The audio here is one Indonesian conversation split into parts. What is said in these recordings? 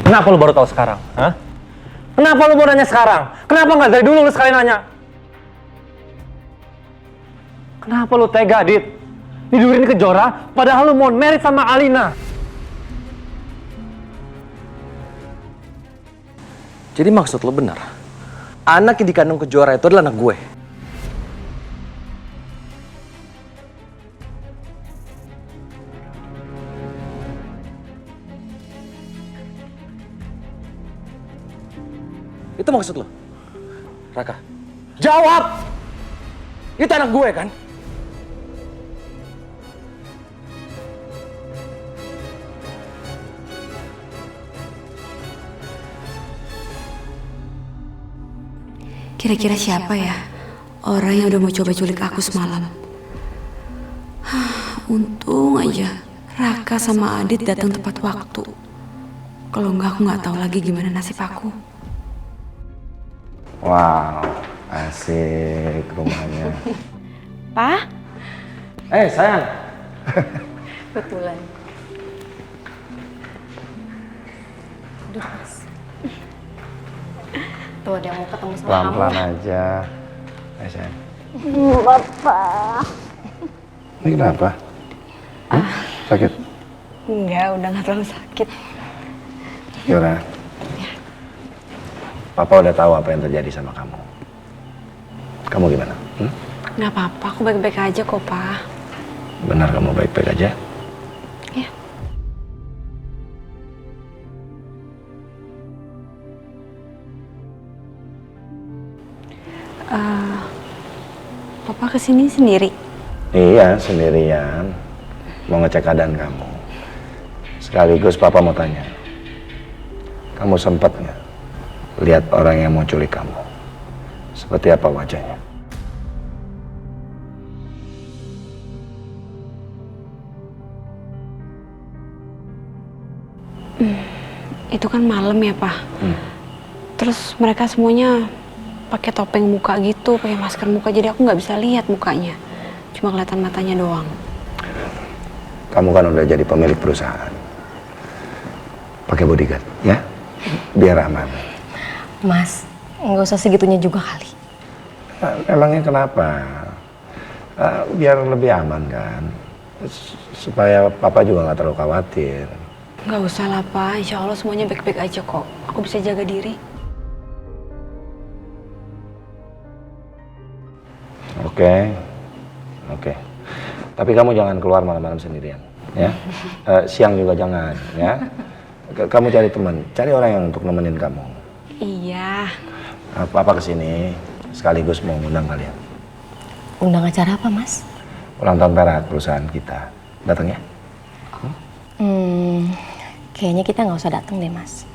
Kenapa lu baru tahu sekarang? Hah? Kenapa lu mau nanya sekarang? Kenapa nggak dari dulu lu sekali nanya? Kenapa lu tega, Dit? Tidurin Kejora, padahal lu mau married sama Alina. Jadi maksud lo benar? Anak yang dikandung Kejora itu adalah anak gue? Itu maksud lo? Raka, jawab! Itu anak gue kan? Kira-kira siapa ya orang yang udah mau coba culik aku semalam? Untung aja Raka sama Adit datang tepat waktu. Kalau enggak aku nggak tahu lagi gimana nasib aku. Wow, asik rumahnya. Pa? Sayang. Betulan. Duduk, Mas. Tuh ada yang mau ketemu sama Pelan-pelan kamu. aja. Sayang. Bapak. Ini kenapa? Sakit? Enggak, udah nggak terlalu sakit. Yura. Papa udah tahu apa yang terjadi sama kamu. Kamu gimana? Nggak apa-apa, aku baik-baik aja kok, Pa. Benar kamu baik-baik aja? Ya. Papa kesini sendiri? Iya, sendirian. Mau ngecek keadaan kamu. Sekaligus Papa mau tanya. Kamu sempat nggak lihat orang yang mau culik kamu? Seperti apa wajahnya? Itu kan malam ya, Pak. Terus mereka semuanya pakai topeng muka gitu, pakai masker muka, jadi aku nggak bisa lihat mukanya. Cuma kelihatan matanya doang. Kamu kan udah jadi pemilik perusahaan. Pakai bodyguard, ya? Biar aman. Mas, nggak usah segitunya juga kali. Emangnya kenapa? Biar lebih aman kan? Supaya Papa juga nggak terlalu khawatir. Nggak usah lah, Pak. Insya Allah semuanya baik-baik aja kok. Aku bisa jaga diri. Oke. Tapi kamu jangan keluar malam-malam sendirian, ya. Siang juga jangan, ya. Kamu cari teman, cari orang yang untuk nemenin kamu. Iya. Papa kesini sekaligus mau undang kalian. Undang acara apa, Mas? Ulang tahun perak perusahaan kita. Datang ya? Kayaknya kita nggak usah datang deh, Mas.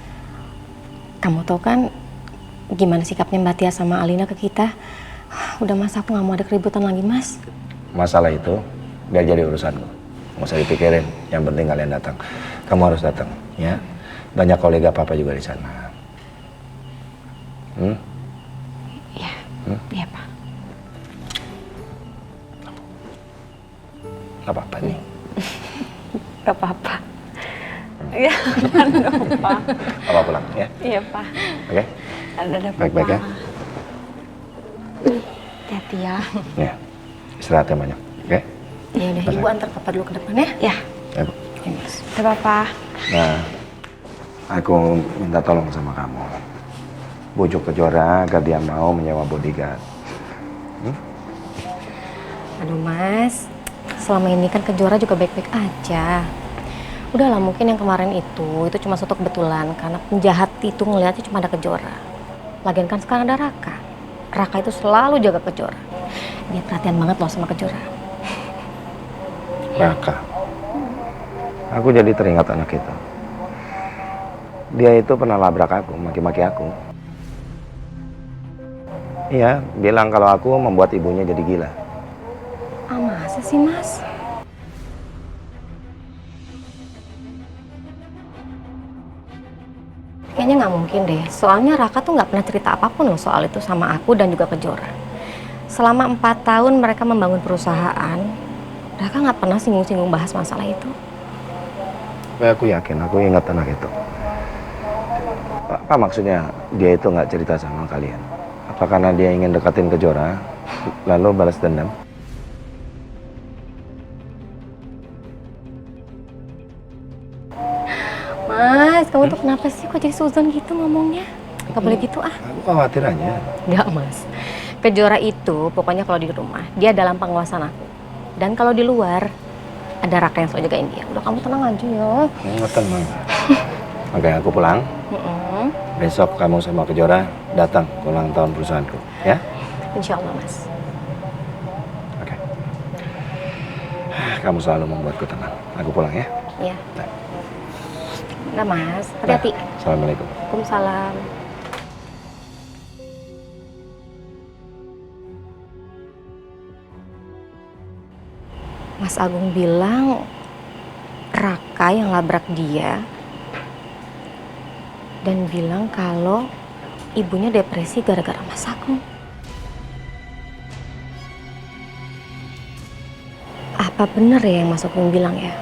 Kamu tahu kan gimana sikapnya Mbak Tia sama Alina ke kita. Udah, Mas, aku nggak mau ada keributan lagi, Mas. Masalah itu biar jadi urusanku. Nggak usah dipikirin. Yang penting kalian datang. Kamu harus datang, ya. Banyak kolega Papa juga di sana. Iya. Iya, Pak. Nggak apa-apa nih. Gak apa-apa. Iya, dong, Pak. Papa pulang, ya. Iya, Pak. Oke? Ada Baik-baik ya. Hati-hati ya. Ya. Istirahat yang banyak, oke? Ya udah, Ibu antar Papa dulu ke depan ya. Ya. Ya, Bu. Oke, Mas. Udah, Papa. Nah, aku minta tolong sama kamu. Bujuk Kejora agar dia mau menyewa bodyguard. Aduh, Mas. Selama ini kan Kejora juga baik-baik aja. Udahlah, mungkin yang kemarin itu cuma suatu kebetulan karena penjahat itu ngeliatnya cuma ada Kejora. Lagian kan sekarang ada Raka. Raka itu selalu jaga Kejora. Dia perhatian banget loh sama Kejora. Raka. Aku jadi teringat anak itu. Dia itu pernah labrak aku, maki-maki aku. Iya, bilang kalau aku membuat ibunya jadi gila. Ah, masa sih, Mas? Kayaknya nggak mungkin deh. Soalnya Raka tuh nggak pernah cerita apapun loh soal itu sama aku dan juga Kejora. Selama 4 tahun mereka membangun perusahaan, Raka nggak pernah singgung-singgung bahas masalah itu. Tapi aku yakin, aku ingat anak itu. Apa maksudnya dia itu nggak cerita sama kalian? Apa karena dia ingin deketin Kejora, lalu balas dendam? Mas, kamu tuh kenapa sih kok jadi suzon gitu ngomongnya? Gak boleh gitu ah. Aku khawatir aja. Enggak mas, Kejora itu pokoknya kalau di rumah dia dalam pengawasan aku. Dan kalau di luar ada Raka yang selalu jagain dia. Udah kamu tenang aja ya. Tenang. Oke, aku pulang. Besok kamu sama Kejora datang ke ulang tahun perusahaanku, ya? Insya Allah mas. Oke. Kamu selalu membuatku tenang. Aku pulang ya. Iya. Enggak mas, hati-hati. Assalamualaikum. Waalaikumsalam. Mas Agung bilang Raka yang labrak dia dan bilang kalau ibunya depresi gara-gara Mas Agung. Apa benar ya yang Mas Agung bilang ya?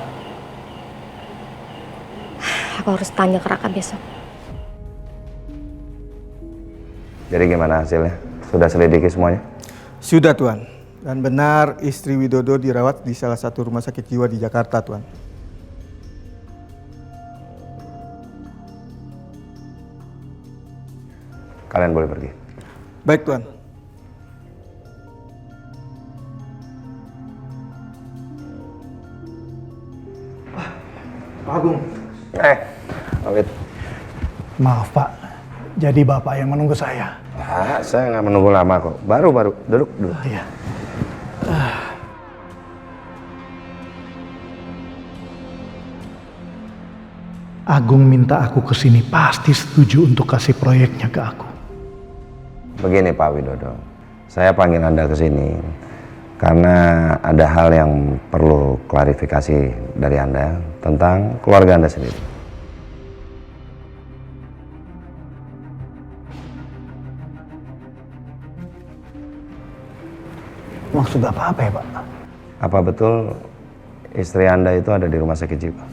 Aku harus tanya ke Raka besok. Jadi gimana hasilnya? Sudah selidiki semuanya? Sudah Tuan. Dan benar istri Widodo dirawat di salah satu rumah sakit jiwa di Jakarta Tuan. Kalian boleh pergi. Baik Tuan. Pak Agung. Awit. Maaf Pak, jadi Bapak yang menunggu saya. Saya nggak menunggu lama kok. Baru. Duduk. Iya. Agung minta aku kesini pasti setuju untuk kasih proyeknya ke aku. Begini Pak Widodo, saya panggil Anda ke sini karena ada hal yang perlu klarifikasi dari Anda tentang keluarga Anda sendiri. Maksud apa ya Pak? Apa betul istri Anda itu ada di rumah sakit jiwa?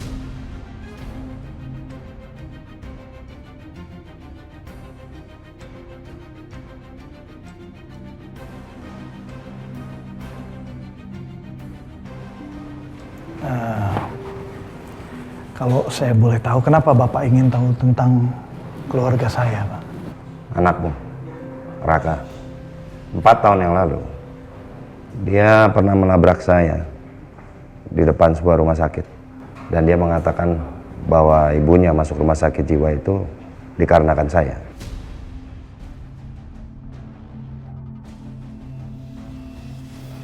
Kalau saya boleh tahu, kenapa Bapak ingin tahu tentang keluarga saya, Pak? Anakmu, Raka, 4 tahun yang lalu, dia pernah menabrak saya di depan sebuah rumah sakit. Dan dia mengatakan bahwa ibunya masuk rumah sakit jiwa itu dikarenakan saya.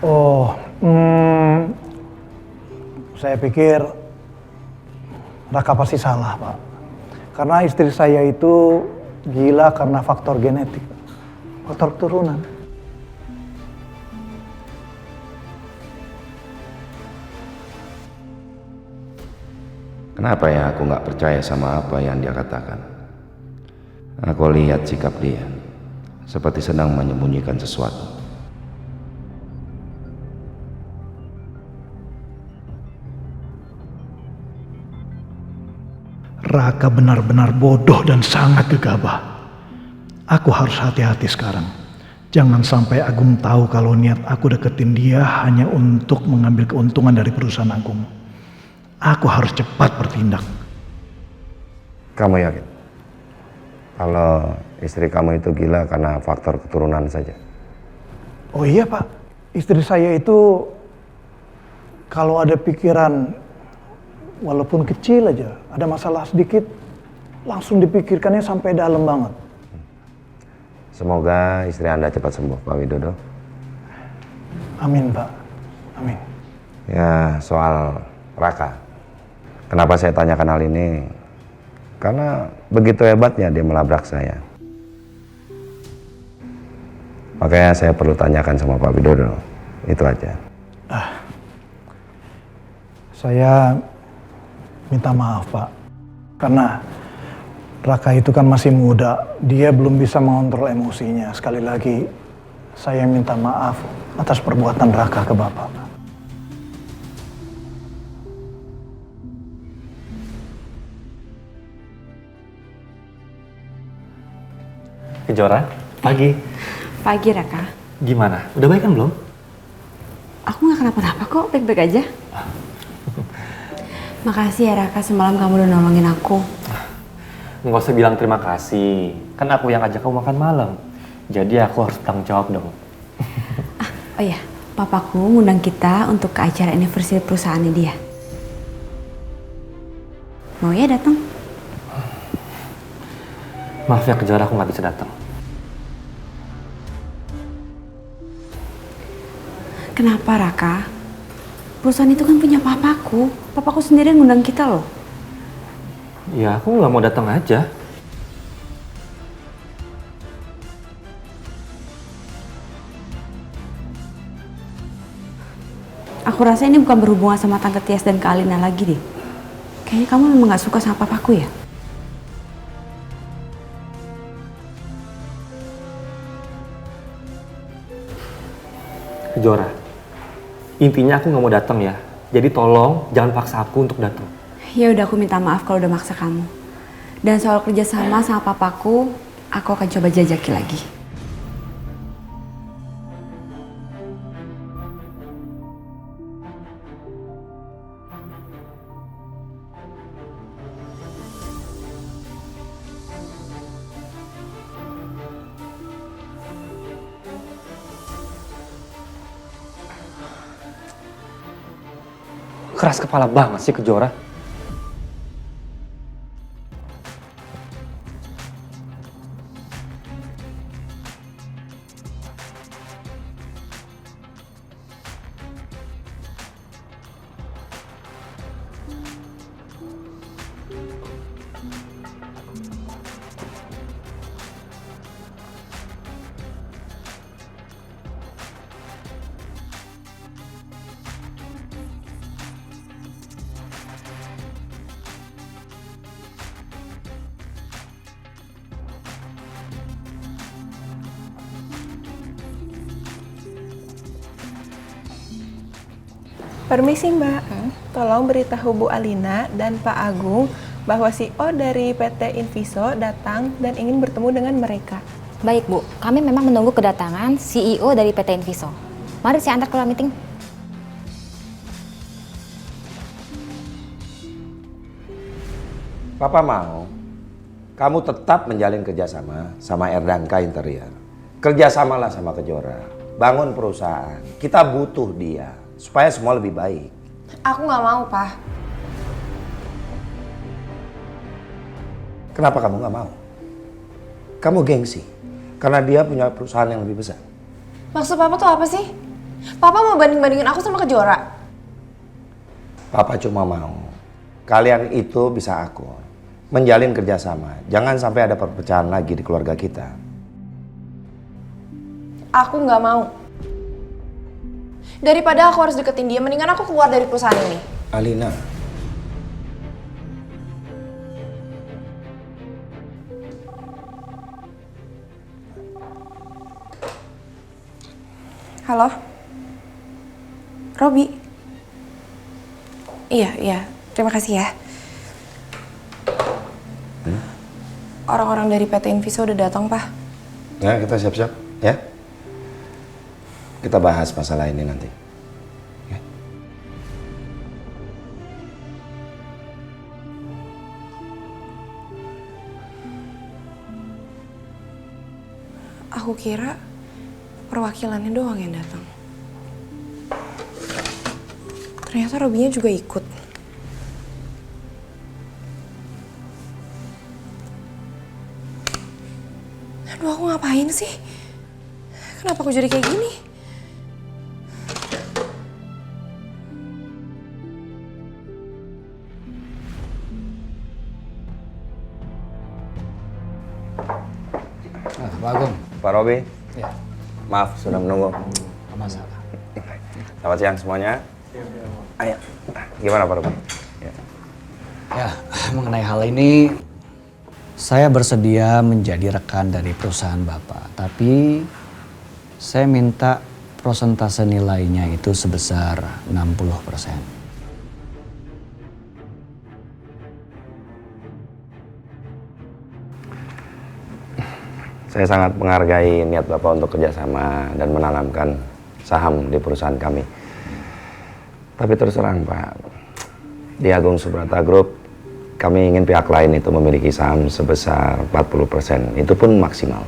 Oh, saya pikir Raka pasti salah, Pak. Karena istri saya itu gila karena faktor genetik, faktor keturunan. Kenapa ya aku nggak percaya sama apa yang dia katakan? Aku lihat sikap dia seperti sedang menyembunyikan sesuatu. Raka benar-benar bodoh dan sangat gegabah. Aku harus hati-hati sekarang. Jangan sampai Agung tahu kalau niat aku deketin dia hanya untuk mengambil keuntungan dari perusahaan Agung. Aku harus cepat bertindak. Kamu yakin kalau istri kamu itu gila karena faktor keturunan saja? Oh iya Pak, istri saya itu kalau ada pikiran walaupun kecil aja, ada masalah sedikit, langsung dipikirkannya sampai dalam banget. Semoga istri Anda cepat sembuh, Pak Widodo. Amin Pak, amin. Ya, soal Raka. Kenapa saya tanyakan hal ini? Karena begitu hebatnya dia melabrak saya. Makanya saya perlu tanyakan sama Pak Widodo. Itu aja. Saya minta maaf Pak, karena Raka itu kan masih muda, dia belum bisa mengontrol emosinya. Sekali lagi, saya minta maaf atas perbuatan Raka ke Bapak. Kejora, pagi. Pagi, Raka. Gimana? Udah baik kan belum? Aku nggak kenapa-napa kok, baik-baik aja. Makasih ya Raka, semalam kamu udah nolongin aku. Nggak usah bilang terima kasih. Kan aku yang ajak kamu makan malam. Jadi aku harus tanggung jawab dong. Oh iya, papaku ngundang kita untuk ke acara anniversary perusahaannya dia. Mau ya datang? Maaf ya Kejora, aku nggak bisa datang. Kenapa Raka? Perusahaan itu kan punya papaku. Papaku sendiri yang ngundang kita loh. Ya aku nggak mau datang aja. Aku rasa ini bukan berhubungan sama Tante Tias dan Kak Alina lagi deh. Kayaknya kamu memang gak suka sama papaku ya? Kejora, intinya aku nggak mau datang ya. Jadi tolong jangan paksa aku untuk datang. Ya udah, aku minta maaf kalau udah maksa kamu. Dan soal kerjasama sama papaku, aku akan coba jajaki lagi. Keras kepala banget sih Kejora. Permisi Mbak, tolong beritahu Bu Alina dan Pak Agung bahwa CEO dari PT Inviso datang dan ingin bertemu dengan mereka. Baik Bu, kami memang menunggu kedatangan CEO dari PT Inviso. Mari saya antar keluar meeting. Papa mau kamu tetap menjalin kerjasama sama Erdanka Interior. Kerjasamalah sama Kejora. Bangun perusahaan. Kita butuh dia supaya semua lebih baik. Aku nggak mau, Pak. Kenapa kamu nggak mau? Kamu gengsi karena dia punya perusahaan yang lebih besar. Maksud Papa tuh apa sih? Papa mau banding-bandingin aku sama Kejora? Papa cuma mau kalian itu bisa akur, menjalin kerjasama. Jangan sampai ada perpecahan lagi di keluarga kita. Aku nggak mau. Daripada aku harus deketin dia, mendingan aku keluar dari perusahaan ini. Alina, Halo? Robi? Iya. Terima kasih ya. Orang-orang dari PT Inviso udah datang, Pak. ya kita siap-siap ya. Kita bahas masalah ini nanti. Ya. Aku kira perwakilannya doang yang datang. Ternyata Robinya juga ikut. Aduh, aku ngapain sih? Kenapa aku jadi kayak gini? Pak Agung. Pak Robi, Ya, maaf sudah menunggu. nggak masalah. Selamat siang semuanya. Ayo, gimana Pak Robi? Ya, mengenai hal ini, saya bersedia menjadi rekan dari perusahaan Bapak. Tapi saya minta prosentase nilainya itu sebesar 60%. Saya sangat menghargai niat Bapak untuk kerjasama dan menanamkan saham di perusahaan kami. Tapi terus terang Pak, di Agung Subrata Group, kami ingin pihak lain itu memiliki saham sebesar 40%. Itu pun maksimal.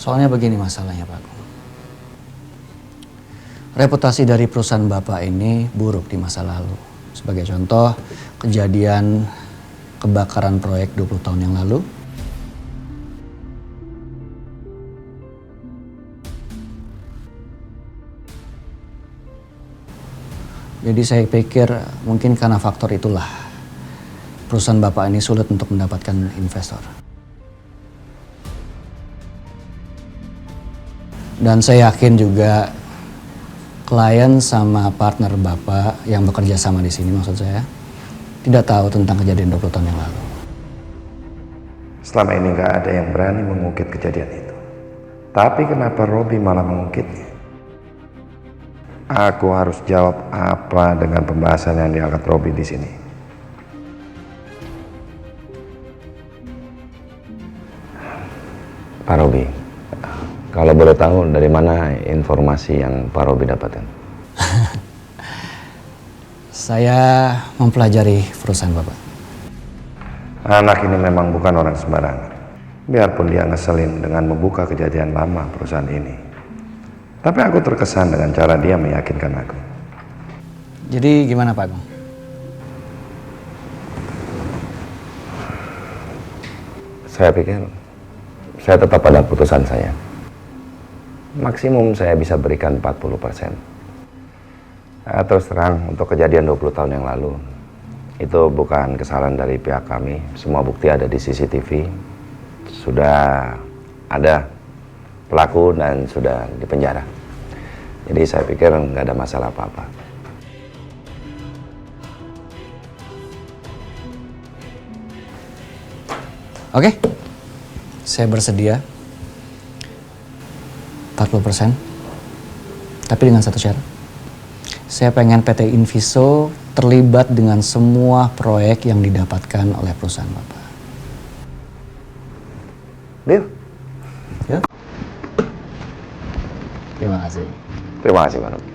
Soalnya begini masalahnya Pak Agung. Reputasi dari perusahaan Bapak ini buruk di masa lalu. Sebagai contoh, kejadian kebakaran proyek 20 tahun yang lalu. Jadi saya pikir mungkin karena faktor itulah perusahaan Bapak ini sulit untuk mendapatkan investor. Dan saya yakin juga klien sama partner Bapak yang bekerja sama di sini maksud saya tidak tahu tentang kejadian 20 tahun yang lalu. Selama ini nggak ada yang berani mengungkit kejadian itu. Tapi kenapa Robi malah mengungkitnya? Aku harus jawab apa dengan pembahasan yang diangkat Robi di sini. Pak Robi, kalau boleh tahu dari mana informasi yang Pak Robi dapatkan? Saya mempelajari perusahaan Bapak. Anak ini memang bukan orang sembarangan. Biarpun dia ngeselin dengan membuka kejadian lama perusahaan ini. Tapi aku terkesan dengan cara dia meyakinkan aku. Jadi gimana Pak Agung? Saya pikir saya tetap pada putusan saya. Maksimum saya bisa berikan 40%. Terus terang, untuk kejadian 20 tahun yang lalu, itu bukan kesalahan dari pihak kami. Semua bukti ada di CCTV. Sudah ada pelaku dan sudah dipenjara. Jadi saya pikir nggak ada masalah apa-apa. Oke, saya bersedia 40%. Tapi dengan satu syarat. Saya pengen PT Inviso terlibat dengan semua proyek yang didapatkan oleh perusahaan Bapak. Deal? Ya? Terima kasih. Terima kasih, Pak Robi.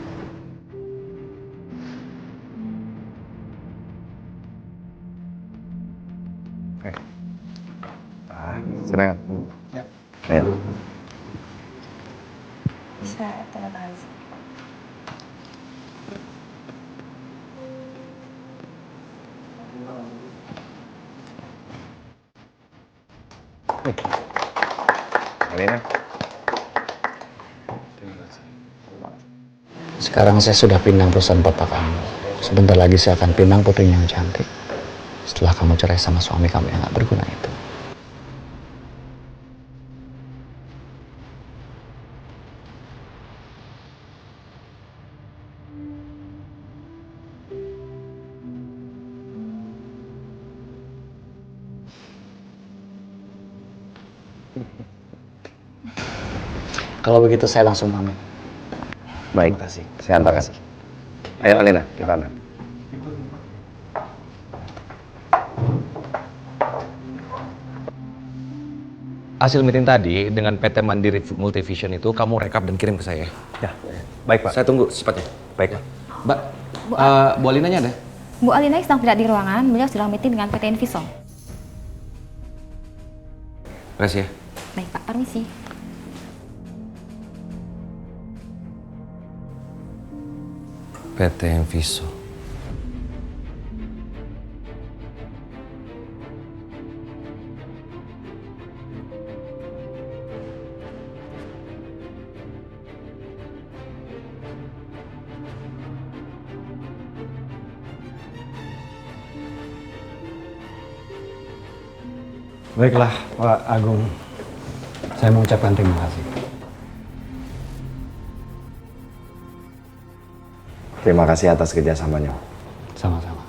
Senang. Ya. Ayo. Bisa, terima kasih. Alina. Sekarang saya sudah pinang perusahaan papa kamu. Sebentar lagi saya akan pinang putrinya yang cantik. Setelah kamu cerai sama suami kamu yang gak berguna itu. Kalau begitu saya langsung pamit. Baik, Terima kasih. saya antar kasih. Ayo Alina, kita antar. Hasil meeting tadi dengan PT Mandiri Multivision itu kamu rekap dan kirim ke saya. Ya, baik Pak. Saya tunggu secepatnya. Baik Pak. Mbak, Bu Alinanya ada? Bu Alina sedang tidak di ruangan, beliau sedang meeting dengan PT Inviso. Makasih ya. Baik Pak, permisi. PT Inviso. Baiklah Pak Agung. Saya mengucapkan terima kasih. Terima kasih atas kerjasamanya. Sama-sama.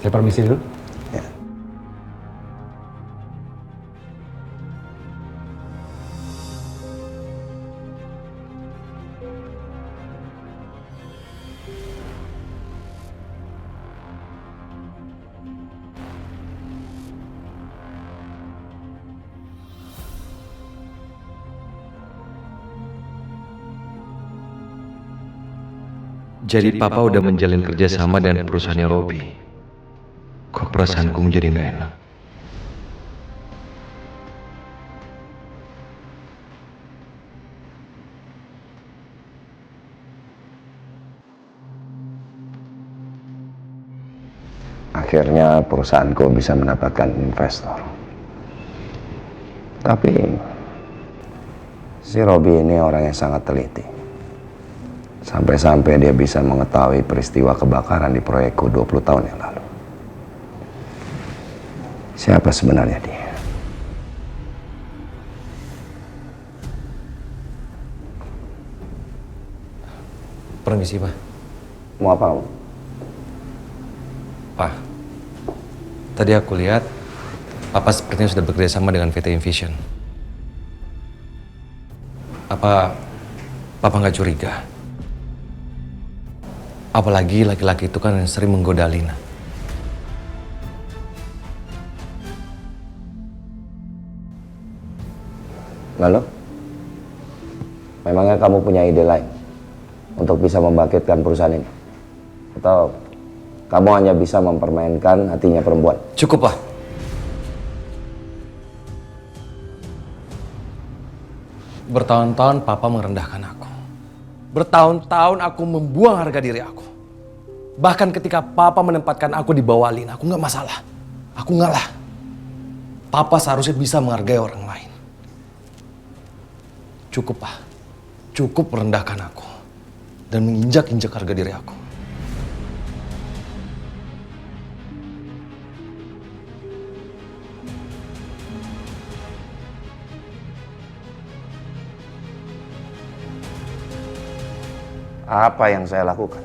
Saya permisi dulu. Ya. Jadi papa udah menjalin kerjasama dengan perusahaannya Robby. Kok perasaanku menjadi nggak enak? Akhirnya perusahaanku bisa mendapatkan investor. Tapi si Robby ini orang yang sangat teliti. Sampai-sampai dia bisa mengetahui peristiwa kebakaran di proyekku 20 tahun yang lalu. Siapa sebenarnya dia? Permisi, Pak. Mau apa kamu? Pak, tadi aku lihat Papa sepertinya sudah bekerja sama dengan VT Envision. Apa Papa nggak curiga? Apalagi laki-laki itu kan yang sering menggoda Alina. Lalu? Memangnya kamu punya ide lain untuk bisa membangkitkan perusahaan ini? Atau kamu hanya bisa mempermainkan hatinya perempuan? Cukup, Pak. Bertahun-tahun Papa merendahkan aku. Bertahun-tahun aku membuang harga diri aku. Bahkan ketika Papa menempatkan aku di bawah Alina, aku nggak masalah. Aku ngalah. Papa seharusnya bisa menghargai orang lain. Cukup, Pak. Cukup merendahkan aku. Dan menginjak-injak harga diri aku. Apa yang saya lakukan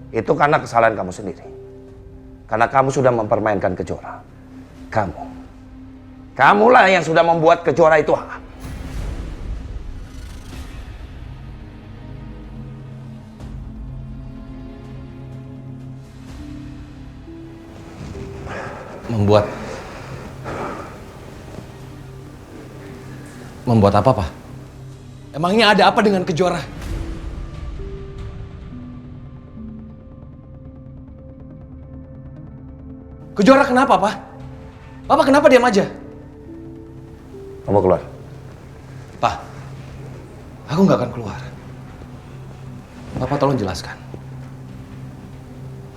itu karena kesalahan kamu sendiri. Karena kamu sudah mempermainkan Kejora. Kamulah yang sudah membuat Kejora itu haram. Membuat apa, Pak? Emangnya ada apa dengan Kejora? Kejora kenapa, Pak? Papa kenapa diam aja? Kamu keluar. Pak, aku nggak akan keluar. Papa tolong jelaskan.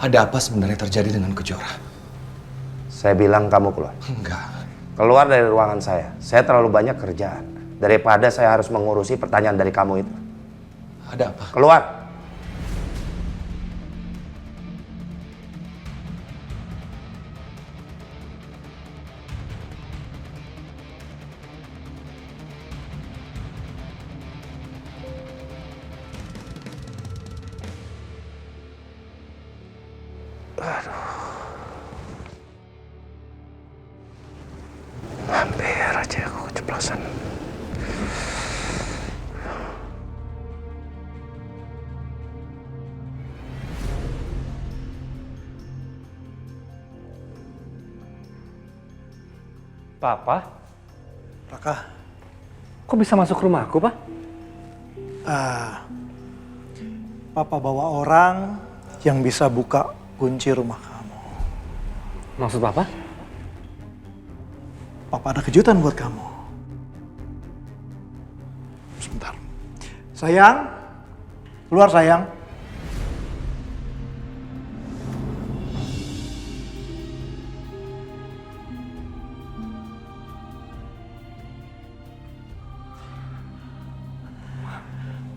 Ada apa sebenarnya terjadi dengan Kejora? Saya bilang kamu keluar. Enggak. Keluar dari ruangan saya. Saya terlalu banyak kerjaan. Daripada saya harus mengurusi pertanyaan dari kamu itu. Ada apa? Keluar. Hampir aja aku keceplosan. Papa, Raka, kok bisa masuk rumahku, Pak? Papa bawa orang yang bisa buka kunci rumah kamu. Maksud Papa? Papa ada kejutan buat kamu. Sebentar. Sayang, keluar sayang.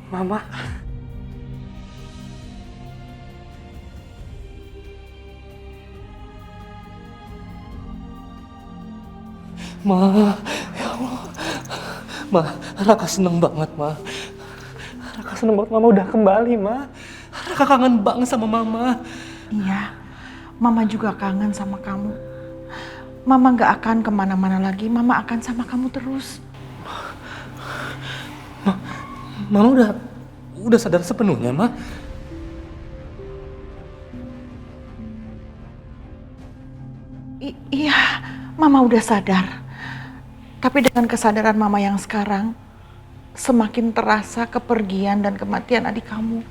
Mama. Ma, ya Allah. Ma, Raka seneng banget, Ma. Raka seneng banget Mama udah kembali, Ma. Raka kangen banget sama Mama. Iya, Mama juga kangen sama kamu. Mama gak akan kemana-mana lagi, Mama akan sama kamu terus. Mama udah sadar sepenuhnya, Ma. Iya, Mama udah sadar. Tapi dengan kesadaran Mama yang sekarang, semakin terasa kepergian dan kematian adik kamu.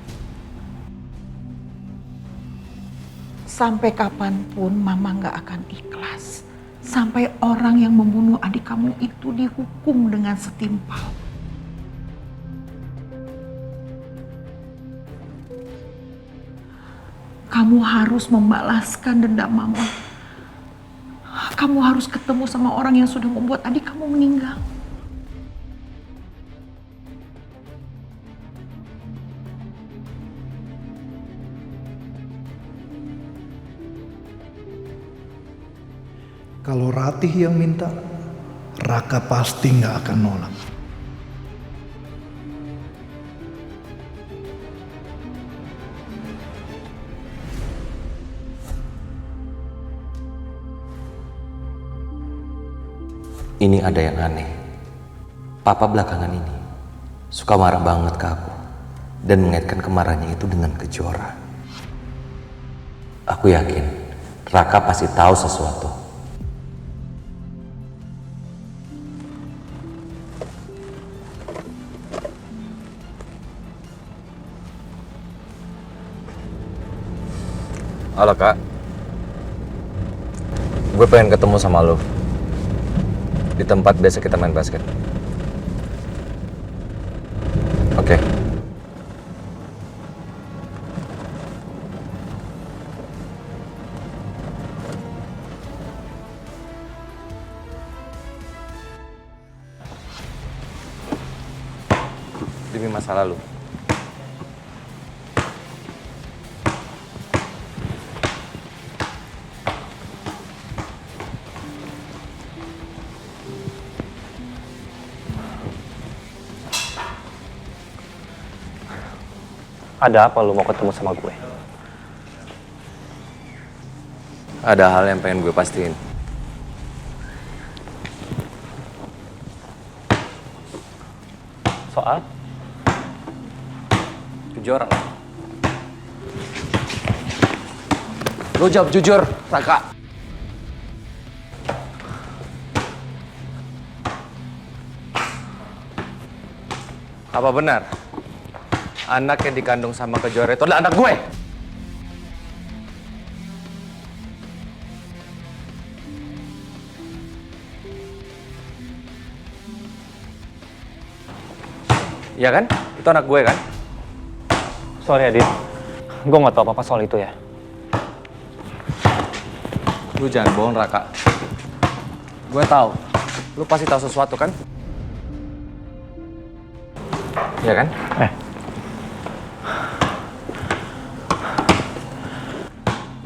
Sampai kapanpun Mama nggak akan ikhlas. Sampai orang yang membunuh adik kamu itu dihukum dengan setimpal. Kamu harus membalaskan dendam Mama. Kamu harus ketemu sama orang yang sudah membuat adik kamu meninggal. Kalau Ratih yang minta, Raka pasti nggak akan nolak. Ini ada yang aneh. Papa belakangan ini suka marah banget ke aku dan mengaitkan kemarahannya itu dengan Kejora. Aku yakin Raka pasti tahu sesuatu. Halo Kak, gue pengen ketemu sama lo di tempat biasa kita main basket. Oke. Demi masa lalu. Ada apa lu mau ketemu sama gue? Ada hal yang pengen gue pastiin. Soal? Kejora. Lo jawab jujur, Raka. Apa benar anak yang dikandung sama Kejora itu adalah anak gue? Iya kan? Itu anak gue kan? Sorry Adit, gue gak tau apa-apa soal itu ya. Lu jangan bohong, Raka. Gue tahu. Lu pasti tahu sesuatu kan? Iya kan?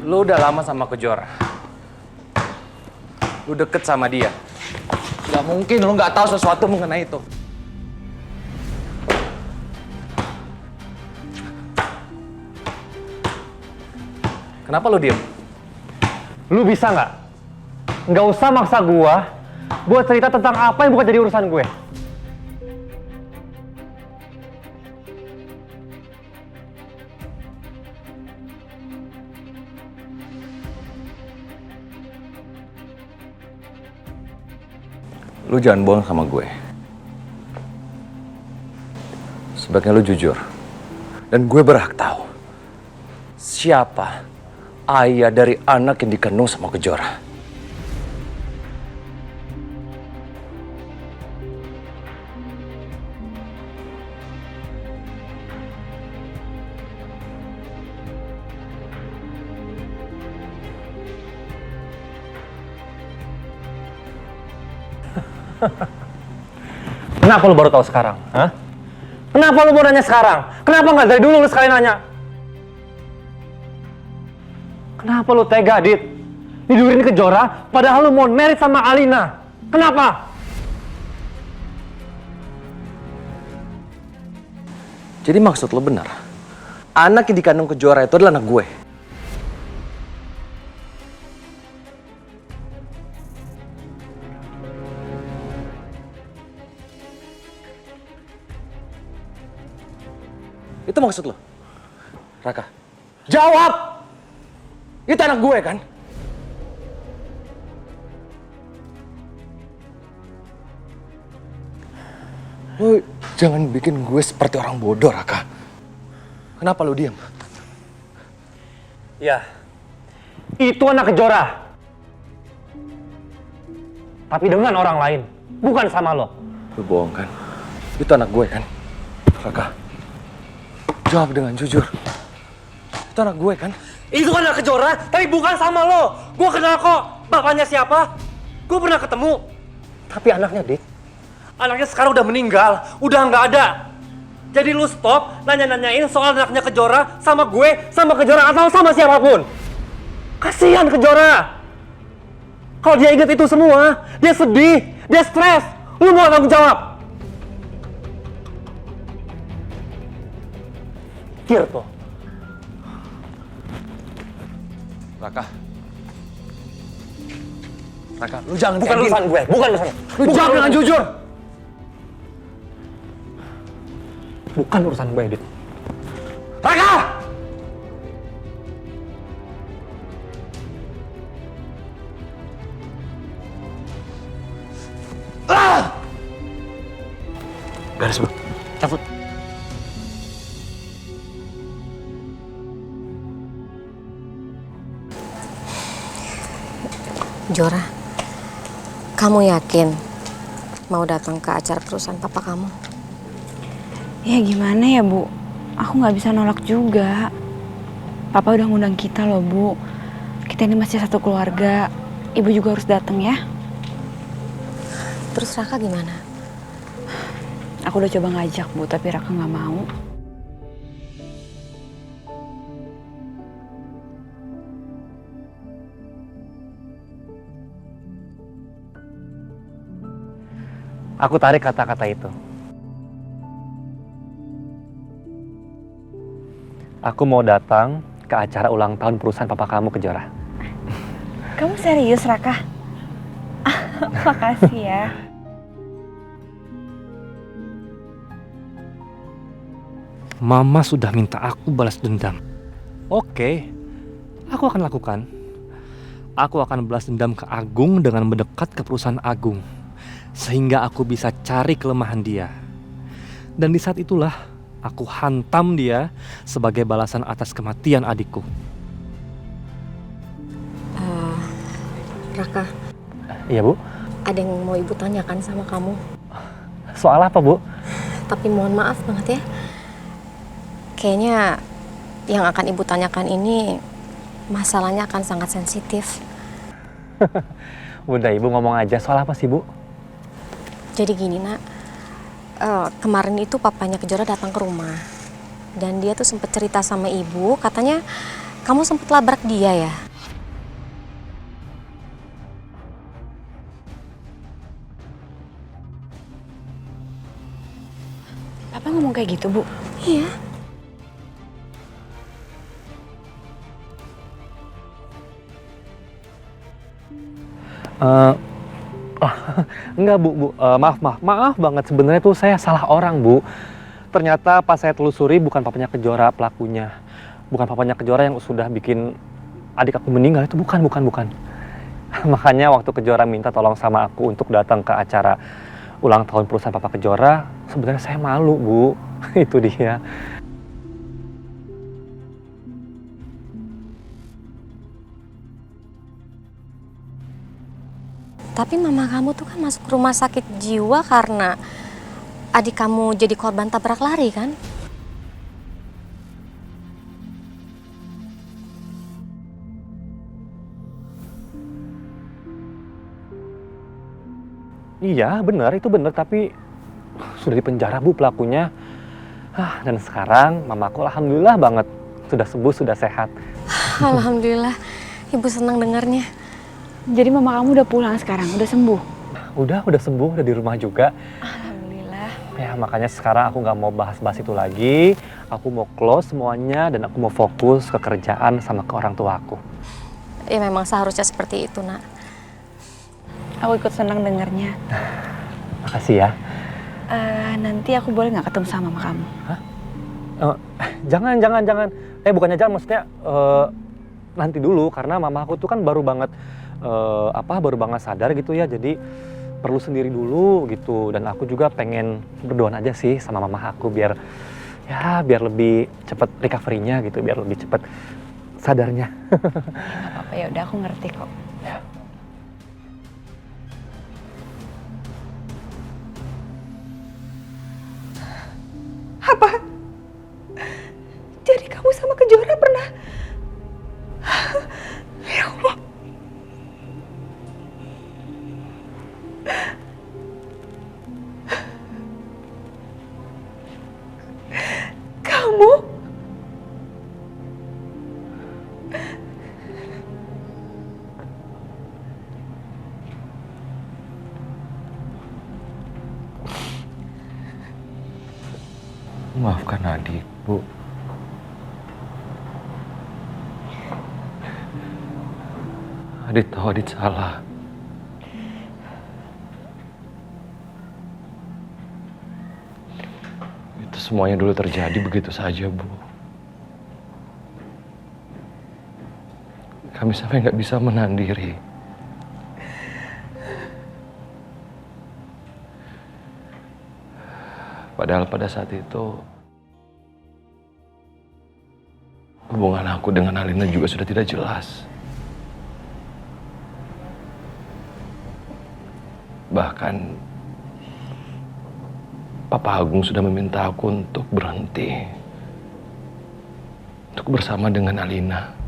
Lu udah lama sama Kejora. Lu deket sama dia. Gak mungkin lu gak tahu sesuatu mengenai itu. Kenapa lu diem? Lu bisa nggak? Nggak usah maksa gua buat cerita tentang apa yang bukan jadi urusan gue. Lu jangan bohong sama gue. Sebaiknya lu jujur. Dan gue berhak tahu siapa ayah dari anak yang dikandung sama Kejora. Kenapa lu baru tahu sekarang? Hah? Kenapa lu mau nanya sekarang? Kenapa nggak dari dulu lu sekali nanya? Kenapa lu tega, Dit? Nidurin Kejora, padahal lu mau married sama Alina. Kenapa? Jadi maksud lu benar? Anak yang dikandung Kejora itu adalah anak gue? Itu maksud lo? Raka, jawab! Itu anak gue kan? Lo jangan bikin gue seperti orang bodoh, Raka. Kenapa lo diam? Ya, Itu anak Kejora. Tapi dengan orang lain, bukan sama lo. Lu bohong kan? Itu anak gue kan? Raka, jawab dengan jujur. Itu anak gue kan? Itu anak Kejora, tapi bukan sama lo. Gue kenal kok. Bapaknya siapa? Gue pernah ketemu. Tapi anaknya, Dik. Anaknya sekarang udah meninggal, udah nggak ada. Jadi lu stop nanya-nanyain soal anaknya Kejora sama gue, sama Kejora atau sama siapapun. Kasihan Kejora. Kalau dia ingat itu semua, dia sedih, dia stres. Lu mau tanggung jawab? Tirto. Raka. Raka, lu jangan Bukan urusan gue, bukan urusan. Lu jawab dengan jujur. Bukan urusan gue, Dit. Raka! Beres, Bu. Cabut. Jora, kamu yakin mau datang ke acara perusahaan papa kamu? Ya gimana ya, Bu? Aku nggak bisa nolak juga. Papa udah ngundang kita loh, Bu. Kita ini masih satu keluarga. Ibu juga harus datang ya. Terus Raka gimana? Aku udah coba ngajak, Bu, tapi Raka nggak mau. Aku tarik kata-kata itu. Aku mau datang ke acara ulang tahun perusahaan papa kamu, Kejora. Kamu serius, Raka? Makasih ya. Mama sudah minta aku balas dendam. Oke, aku akan lakukan. Aku akan balas dendam ke Agung dengan mendekat ke perusahaan Agung. Sehingga aku bisa cari kelemahan dia. Dan di saat itulah aku hantam dia sebagai balasan atas kematian adikku. Raka, Iya, Bu? ada yang mau ibu tanyakan sama kamu. Soal apa, Bu? Tapi mohon maaf banget ya. Kayaknya yang akan ibu tanyakan ini masalahnya akan sangat sensitif. Udah, Ibu ngomong aja. Soal apa sih, Bu? Jadi gini, Nak. Kemarin itu papanya Kejora datang ke rumah. Dan dia tuh sempet cerita sama ibu, katanya kamu sempet labrak dia ya? Papa ngomong kayak gitu, Bu? Iya. Enggak, Bu. Maaf banget. Sebenarnya tuh saya salah orang, Bu. Ternyata pas saya telusuri bukan papanya Kejora pelakunya. Bukan papanya Kejora yang sudah bikin adik aku meninggal. Itu bukan. Makanya waktu Kejora minta tolong sama aku untuk datang ke acara ulang tahun perusahaan papa Kejora, sebenarnya saya malu, Bu. Itu dia. Tapi mama kamu tuh kan masuk rumah sakit jiwa karena adik kamu jadi korban tabrak lari kan? Iya, benar, itu benar, tapi sudah dipenjara, Bu, pelakunya. Dan sekarang mamaku alhamdulillah banget. Sudah sembuh, sudah sehat. Alhamdulillah, ibu senang dengarnya. Jadi mama kamu udah pulang sekarang, udah sembuh? Udah sembuh, udah di rumah juga. Alhamdulillah. Ya, makanya sekarang aku nggak mau bahas-bahas itu lagi. Aku mau close semuanya dan aku mau fokus ke kerjaan sama ke orang tua aku. Ya memang seharusnya seperti itu, Nak. Aku ikut senang dengarnya. Makasih ya. Nanti aku boleh nggak ketemu sama mama kamu? Hah? Jangan. Bukannya jangan, maksudnya nanti dulu karena mama aku tuh kan baru banget sadar gitu ya, jadi perlu sendiri dulu gitu. Dan aku juga pengen berdoa aja sih sama mama aku biar lebih cepet recovery-nya gitu, biar lebih cepet sadarnya. Nggak apa-apa, ya udah aku ngerti kok. Apa? Jadi kamu sama Kejora pernah? Ya Allah. Kamu? Maafkan adik, Bu. Adit tahu Adit salah. Itu semuanya dulu terjadi begitu saja, Bu. Kami sampai nggak bisa menahan diri. Padahal pada saat itu hubungan aku dengan Alina juga sudah tidak jelas. Bahkan Papa Agung sudah meminta aku untuk berhenti, untuk bersama dengan Alina.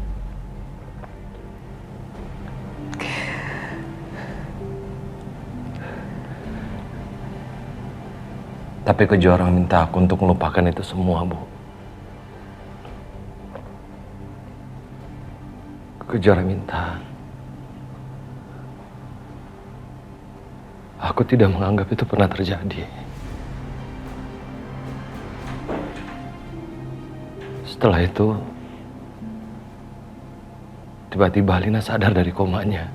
Tapi Kejora minta aku untuk melupakan itu semua, Bu. Kejora minta aku tidak menganggap itu pernah terjadi. Setelah itu, tiba-tiba Alina sadar dari komanya.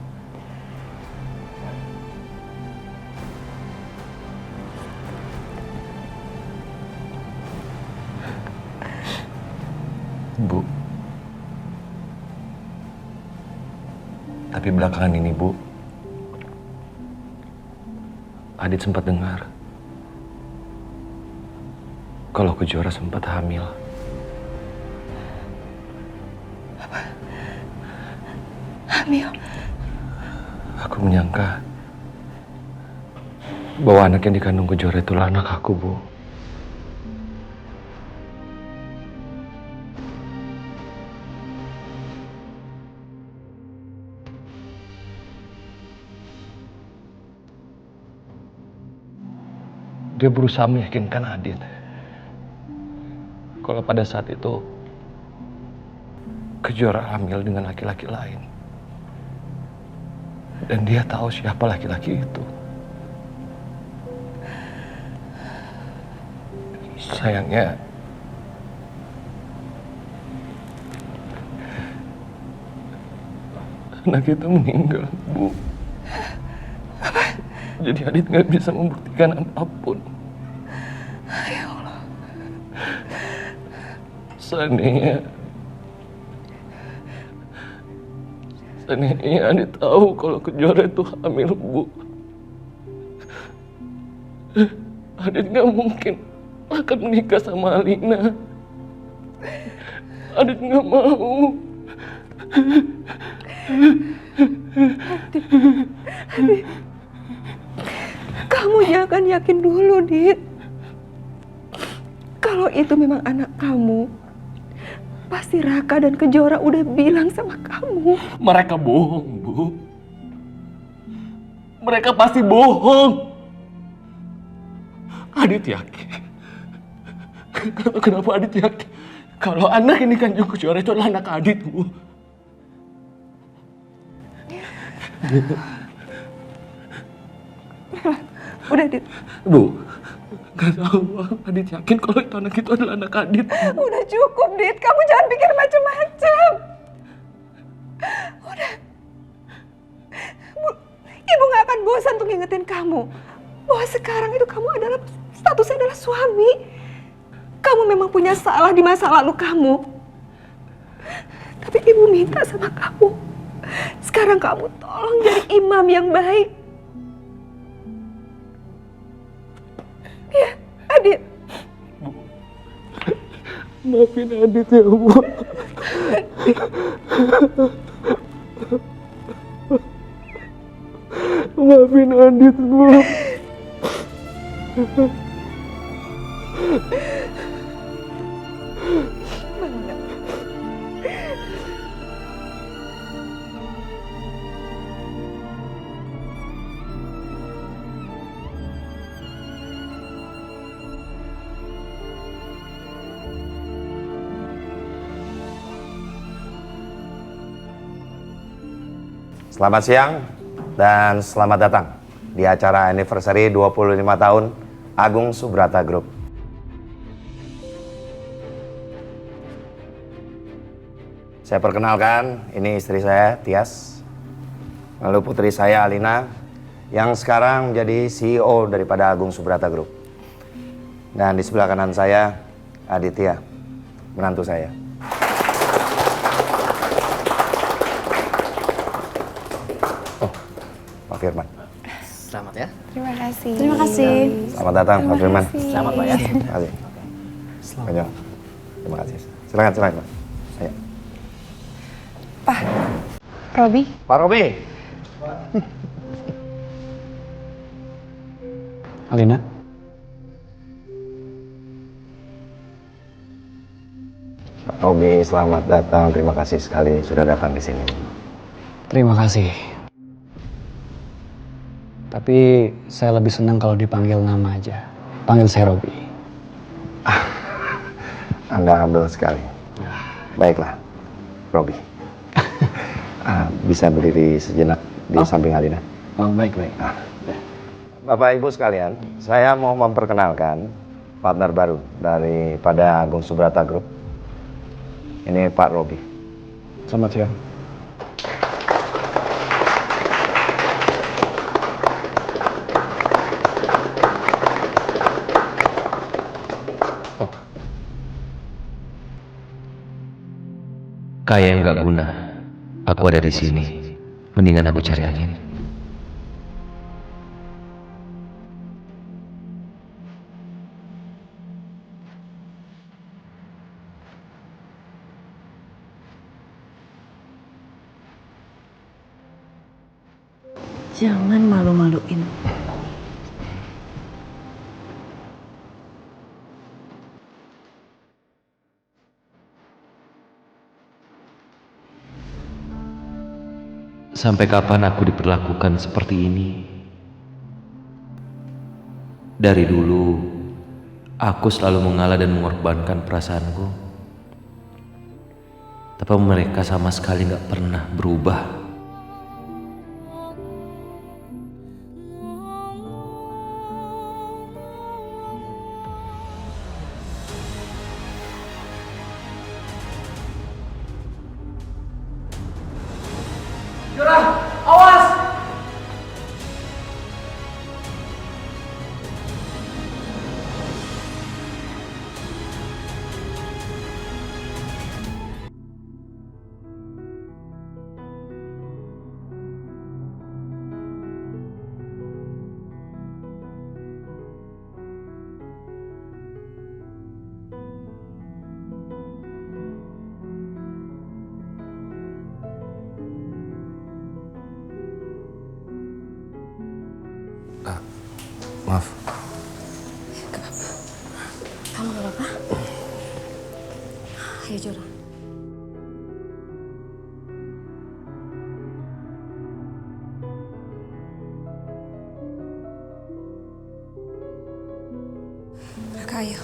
Bu, tapi belakangan ini, Bu, Adit sempat dengar kalau Kejora sempat hamil. Apa? Hamil? Aku menyangka bahwa anak yang dikandung Kejora itulah anak aku, Bu. Dia berusaha meyakinkan Adit kalau pada saat itu Kejora hamil dengan laki-laki lain. Dan dia tahu siapa laki-laki itu. Sayangnya anak itu meninggal, Bu. Jadi Adit nggak bisa membuktikan apapun. Ya Allah. Seandainya Adit tahu kalau Kejora itu hamil, Bu, Adit nggak mungkin akan menikah sama Alina. Adit nggak mau. Adit. Kamu jangan yakin dulu, Dit. Kalau itu memang anak kamu, pasti Raka dan Kejora udah bilang sama kamu. Mereka bohong, Bu. Mereka pasti bohong. Adit yakin. Kenapa Adit yakin? Kalau anak ini kan Kejora itu adalah anak Adit, Bu. Udah, Dit. Bu, gak tahu Adit yakin kalau itu anak itu adalah anak Adit. Udah cukup, Dit. Kamu jangan pikir macam-macam. Udah. Ibu gak akan bosan untuk ngingetin kamu bahwa sekarang itu kamu adalah statusnya adalah suami. Kamu memang punya salah di masa lalu kamu. Tapi ibu minta sama kamu, sekarang kamu tolong jadi imam yang baik. Ya, Adit. Maafin Adit ya, Bu. Maafin Adit, Bu. Selamat siang dan selamat datang di acara anniversary 25 tahun Agung Subrata Group. Saya perkenalkan, ini istri saya, Tias. Lalu putri saya, Alina, yang sekarang menjadi CEO daripada Agung Subrata Group. Dan di sebelah kanan saya, Aditya, menantu saya. Pak Firman. Selamat ya. Terima kasih. Terima kasih. Selamat datang, Pak Firman. Selamat Pak ya. Terima kasih. Selamat. Terima kasih. Silakan, Pak. Ayo. Robi, Pak Robi. Alina. Pak Robi, selamat datang. Terima kasih sekali sudah datang di sini. Terima kasih. Tapi saya lebih senang kalau dipanggil nama aja. Panggil saya Robi. Anda humble sekali. Baiklah, Robi. Bisa berdiri sejenak di samping Alina. Oh, baik. Bapak Ibu sekalian, saya mau memperkenalkan partner baru daripada Agung Subrata Group. Ini Pak Robi. Selamat siang. Kayak nggak guna. Aku ada di sini. Mendingan aku cari angin. Jangan malu-maluin. Sampai kapan aku diperlakukan seperti ini? Dari dulu, aku selalu mengalah dan mengorbankan perasaanku. Tapi mereka sama sekali gak pernah berubah. Maaf. Kamu gak apa-apa? Ayo Jura. Kakak ayo.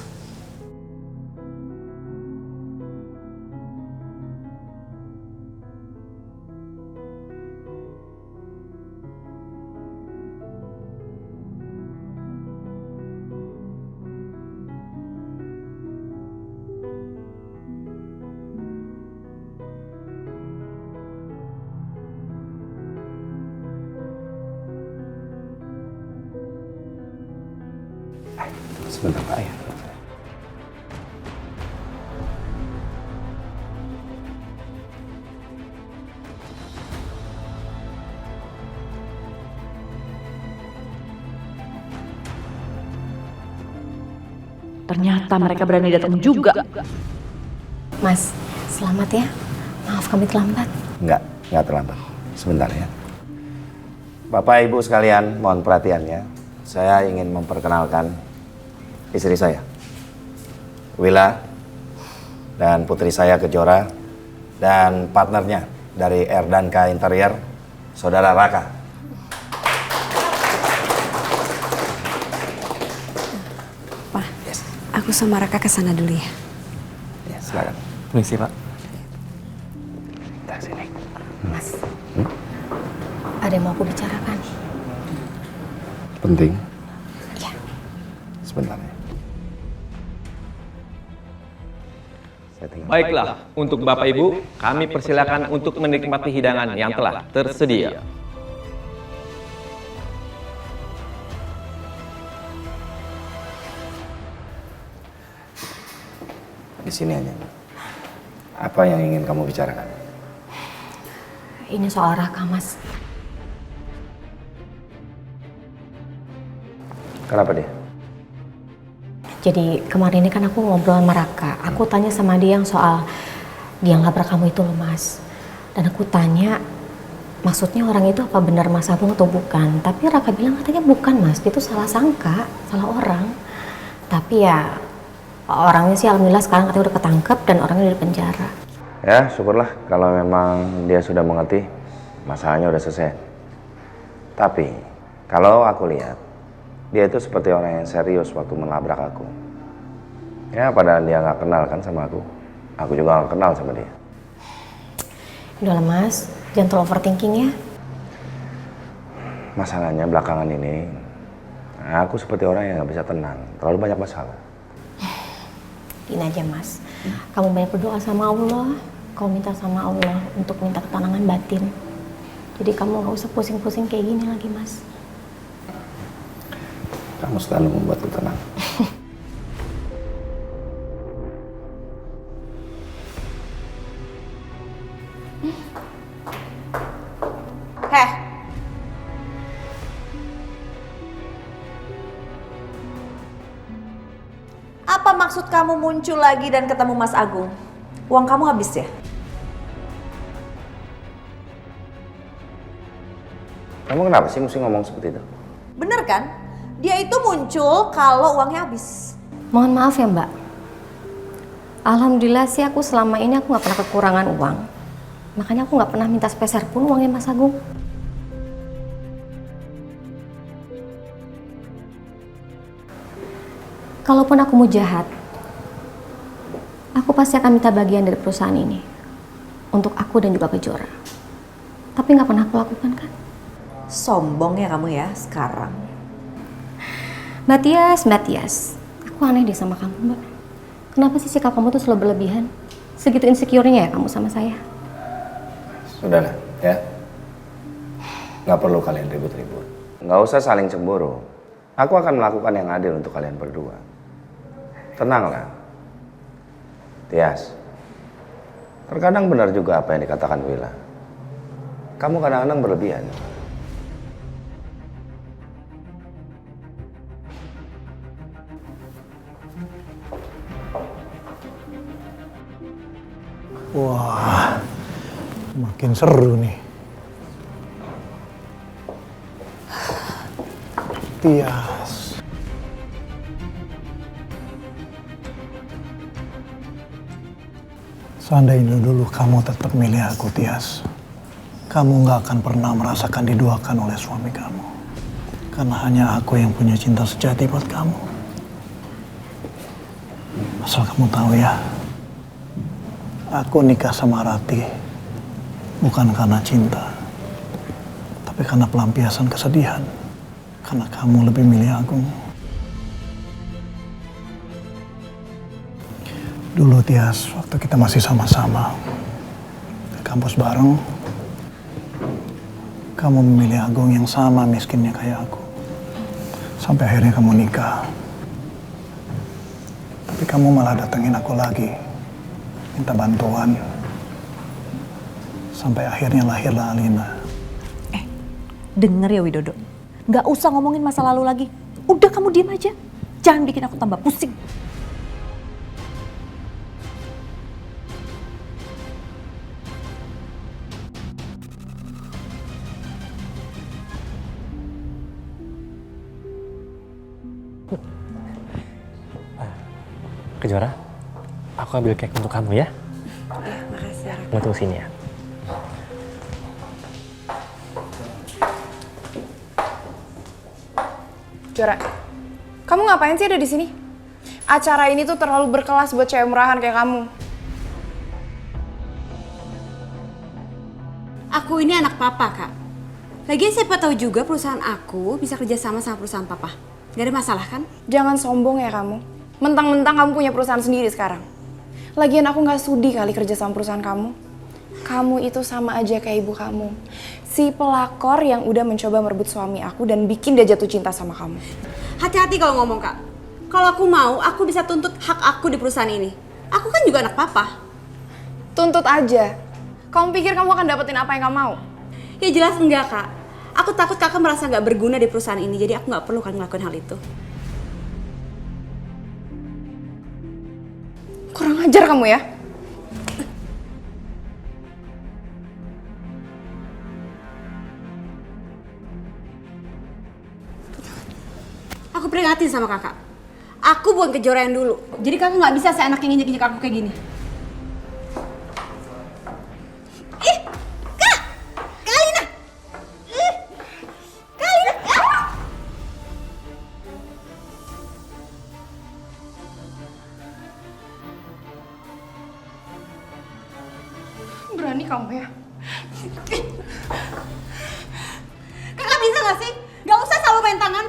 Sebentar, Pak. Ya. Ternyata mereka berani datang juga. Mas, selamat ya. Maaf kami terlambat. Nggak terlambat. Sebentar ya. Bapak Ibu sekalian, mohon perhatiannya. Saya ingin memperkenalkan istri saya, Willa, dan putri saya Kejora, dan partnernya dari Erdanka Interior, Saudara Raka. Pak, aku sama Raka kesana dulu ya. Ya, silakan. Permisi, Pak. Kita sini. Mas, ada yang mau aku bicarakan. Penting? Iya. Sebentar ya. Saya tinggal. Baiklah, untuk Bapak Ibu, kami persilakan untuk menikmati hidangan yang telah tersedia. Di sini aja. Apa yang ingin kamu bicarakan? Ini soal Raka, Mas. Kenapa dia? Jadi kemarin ini kan aku ngobrol sama Raka. Aku tanya sama dia yang soal dia ngelabrak kamu itu loh, Mas. Dan aku tanya, maksudnya orang itu apa benar Mas Agung atau bukan? Tapi Raka bilang katanya bukan, Mas. Dia tuh salah sangka, salah orang. Tapi ya orangnya sih alhamdulillah sekarang katanya udah ketangkep dan orangnya udah di penjara. Ya, syukurlah kalau memang dia sudah mengerti, masalahnya udah selesai. Tapi, kalau aku lihat, dia itu seperti orang yang serius waktu menabrak aku. Ya, padahal dia nggak kenal kan sama aku. Aku juga nggak kenal sama dia. Udah lah, Mas. Jangan terlalu overthinking ya. Masalahnya belakangan ini, aku seperti orang yang nggak bisa tenang. Terlalu banyak masalah. Gini aja, Mas. Kamu banyak berdoa sama Allah. Kau minta sama Allah untuk minta ketenangan batin. Jadi kamu nggak usah pusing-pusing kayak gini lagi, Mas. Kamu selalu membuatku tenang. Heh. Apa maksud kamu muncul lagi dan ketemu Mas Agung? Uang kamu habis ya? Kamu kenapa sih mesti ngomong seperti itu? Bener kan? Dia itu muncul kalau uangnya habis. Mohon maaf ya, Mbak. Alhamdulillah sih aku selama ini aku nggak pernah kekurangan uang. Makanya aku nggak pernah minta sepeser pun uangnya Mas Agung. Kalaupun aku mau jahat, aku pasti akan minta bagian dari perusahaan ini. Untuk aku dan juga Kejora. Tapi nggak pernah aku lakukan kan? Sombong ya kamu ya sekarang. Mbak Tias, aku aneh deh sama kamu, Mbak. Kenapa sih sikap kamu tuh selalu berlebihan? Segitu insecure-nya ya kamu sama saya? Sudahlah, ya. Nggak perlu kalian ribut-ribut. Nggak usah saling cemburu. Aku akan melakukan yang adil untuk kalian berdua. Tenanglah. Tias, terkadang benar juga apa yang dikatakan Willa. Kamu kadang-kadang berlebihan. Wah, makin seru nih. Tias. Seandainya dulu kamu tetap milih aku, Tias, kamu nggak akan pernah merasakan diduakan oleh suami kamu. Karena hanya aku yang punya cinta sejati buat kamu. Asal kamu tahu ya, aku nikah sama Rati bukan karena cinta, tapi karena pelampiasan kesedihan. Karena kamu lebih milih Agung. Dulu Tias, waktu kita masih sama-sama di kampus bareng, kamu memilih Agung yang sama miskinnya kayak aku. Sampai akhirnya kamu nikah. Tapi kamu malah datengin aku lagi, minta bantuan. Sampai akhirnya lahirlah Alina. Denger ya Widodo, nggak usah ngomongin masa lalu lagi. Udah kamu diem aja, jangan bikin aku tambah pusing. Kejora, aku ambil cake untuk kamu ya. Ya, makasih Raka. Kamu tunggu sini ya. Jora, kamu ngapain sih ada di sini? Acara ini tuh terlalu berkelas buat cewek murahan kayak kamu. Aku ini anak papa, Kak. Lagian siapa tahu juga perusahaan aku bisa kerjasama sama perusahaan papa. Gak ada masalah kan? Jangan sombong ya kamu. Mentang-mentang kamu punya perusahaan sendiri sekarang. Lagian aku gak sudi kali kerja sama perusahaan kamu. Kamu itu sama aja kayak ibu kamu. Si pelakor yang udah mencoba merebut suami aku dan bikin dia jatuh cinta sama kamu. Hati-hati kalau ngomong, Kak. Kalau aku mau, aku bisa tuntut hak aku di perusahaan ini. Aku kan juga anak papa. Tuntut aja. Kamu pikir kamu akan dapetin apa yang kamu mau? Ya jelas enggak, Kak. Aku takut kakak merasa gak berguna di perusahaan ini, jadi aku gak perlu kan ngelakuin hal itu. Kurang ajar kamu ya. Aku peringatin sama kakak. Aku bukan kejorain dulu. Jadi kakak gak bisa seenaknya nginjek-nginjek aku kayak gini. Ih! Kak! Kak Alina! Ih! Kak Alina! Ah! Berani kamu ya? Kakak bisa gak sih? Gak usah selalu main tangan.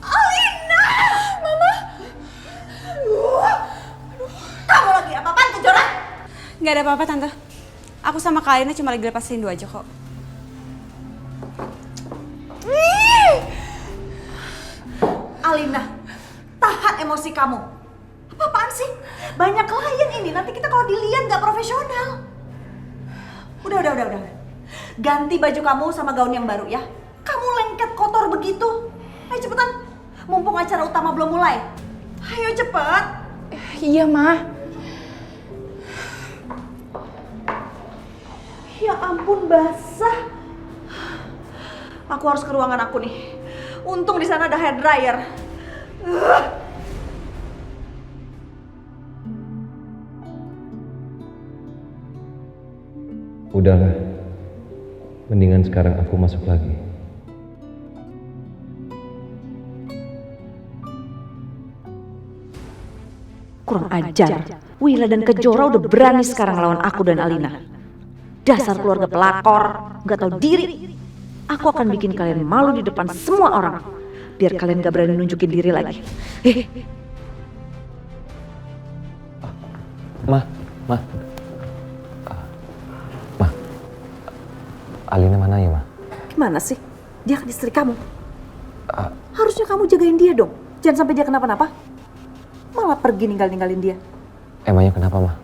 Alina! Mama! Kamu lagi apa-apaan kejoran? Gak ada apa-apa, Tante. Aku sama Kak Alina cuma lagi lepas rindu aja kok. Alina, tahan emosi kamu. Apa-apaan sih? Banyak klien ini, nanti kita kalau dilihat nggak profesional. Udah. Ganti baju kamu sama gaun yang baru ya. Kamu lengket kotor begitu. Ayo cepetan, mumpung acara utama belum mulai. Ayo cepet. Iya, Ma. Ya ampun, basah. Aku harus ke ruangan aku nih. Untung di sana ada hair dryer. Udahlah, mendingan sekarang aku masuk lagi. Kurang ajar. Wira dan Kejora udah berani sekarang lawan aku dan Alina. Dasar keluarga pelakor, gak tahu diri. Aku akan bikin kalian malu di depan semua orang. Biar kalian gak berani nunjukin diri lagi. Ma. Alina mana ya, Ma? Gimana sih? Dia kan istri kamu. Harusnya kamu jagain dia dong. Jangan sampai dia kenapa-napa. Malah pergi ninggalin dia. Emangnya kenapa, Ma?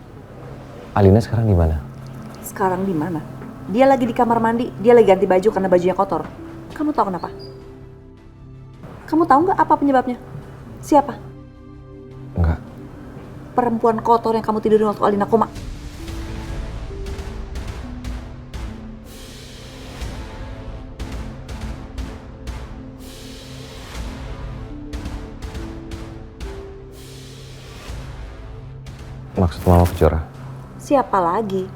Alina sekarang di mana? Sekarang di mana? Dia lagi di kamar mandi. Dia lagi ganti baju karena bajunya kotor. Kamu tahu kenapa? Kamu tahu nggak apa penyebabnya? Siapa? Enggak. Perempuan kotor yang kamu tidurin waktu Alina koma. Maksud Mama Kejora? Siapa lagi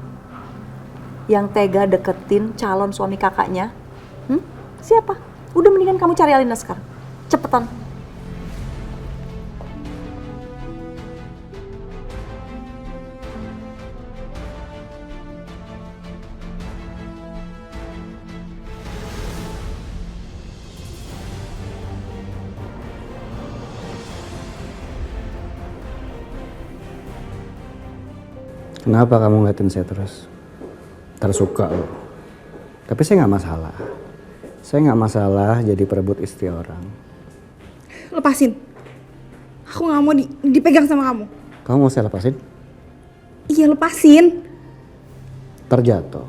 yang tega deketin calon suami kakaknya? Siapa? Udah mendingan kamu cari Alina sekarang. Cepetan. Kenapa kamu ngeliatin saya terus? Tersuka loh. Tapi saya nggak masalah. Saya nggak masalah jadi perebut istri orang. Lepasin. Aku nggak mau dipegang sama kamu. Kamu mau saya lepasin? Iya, lepasin. Terjatuh.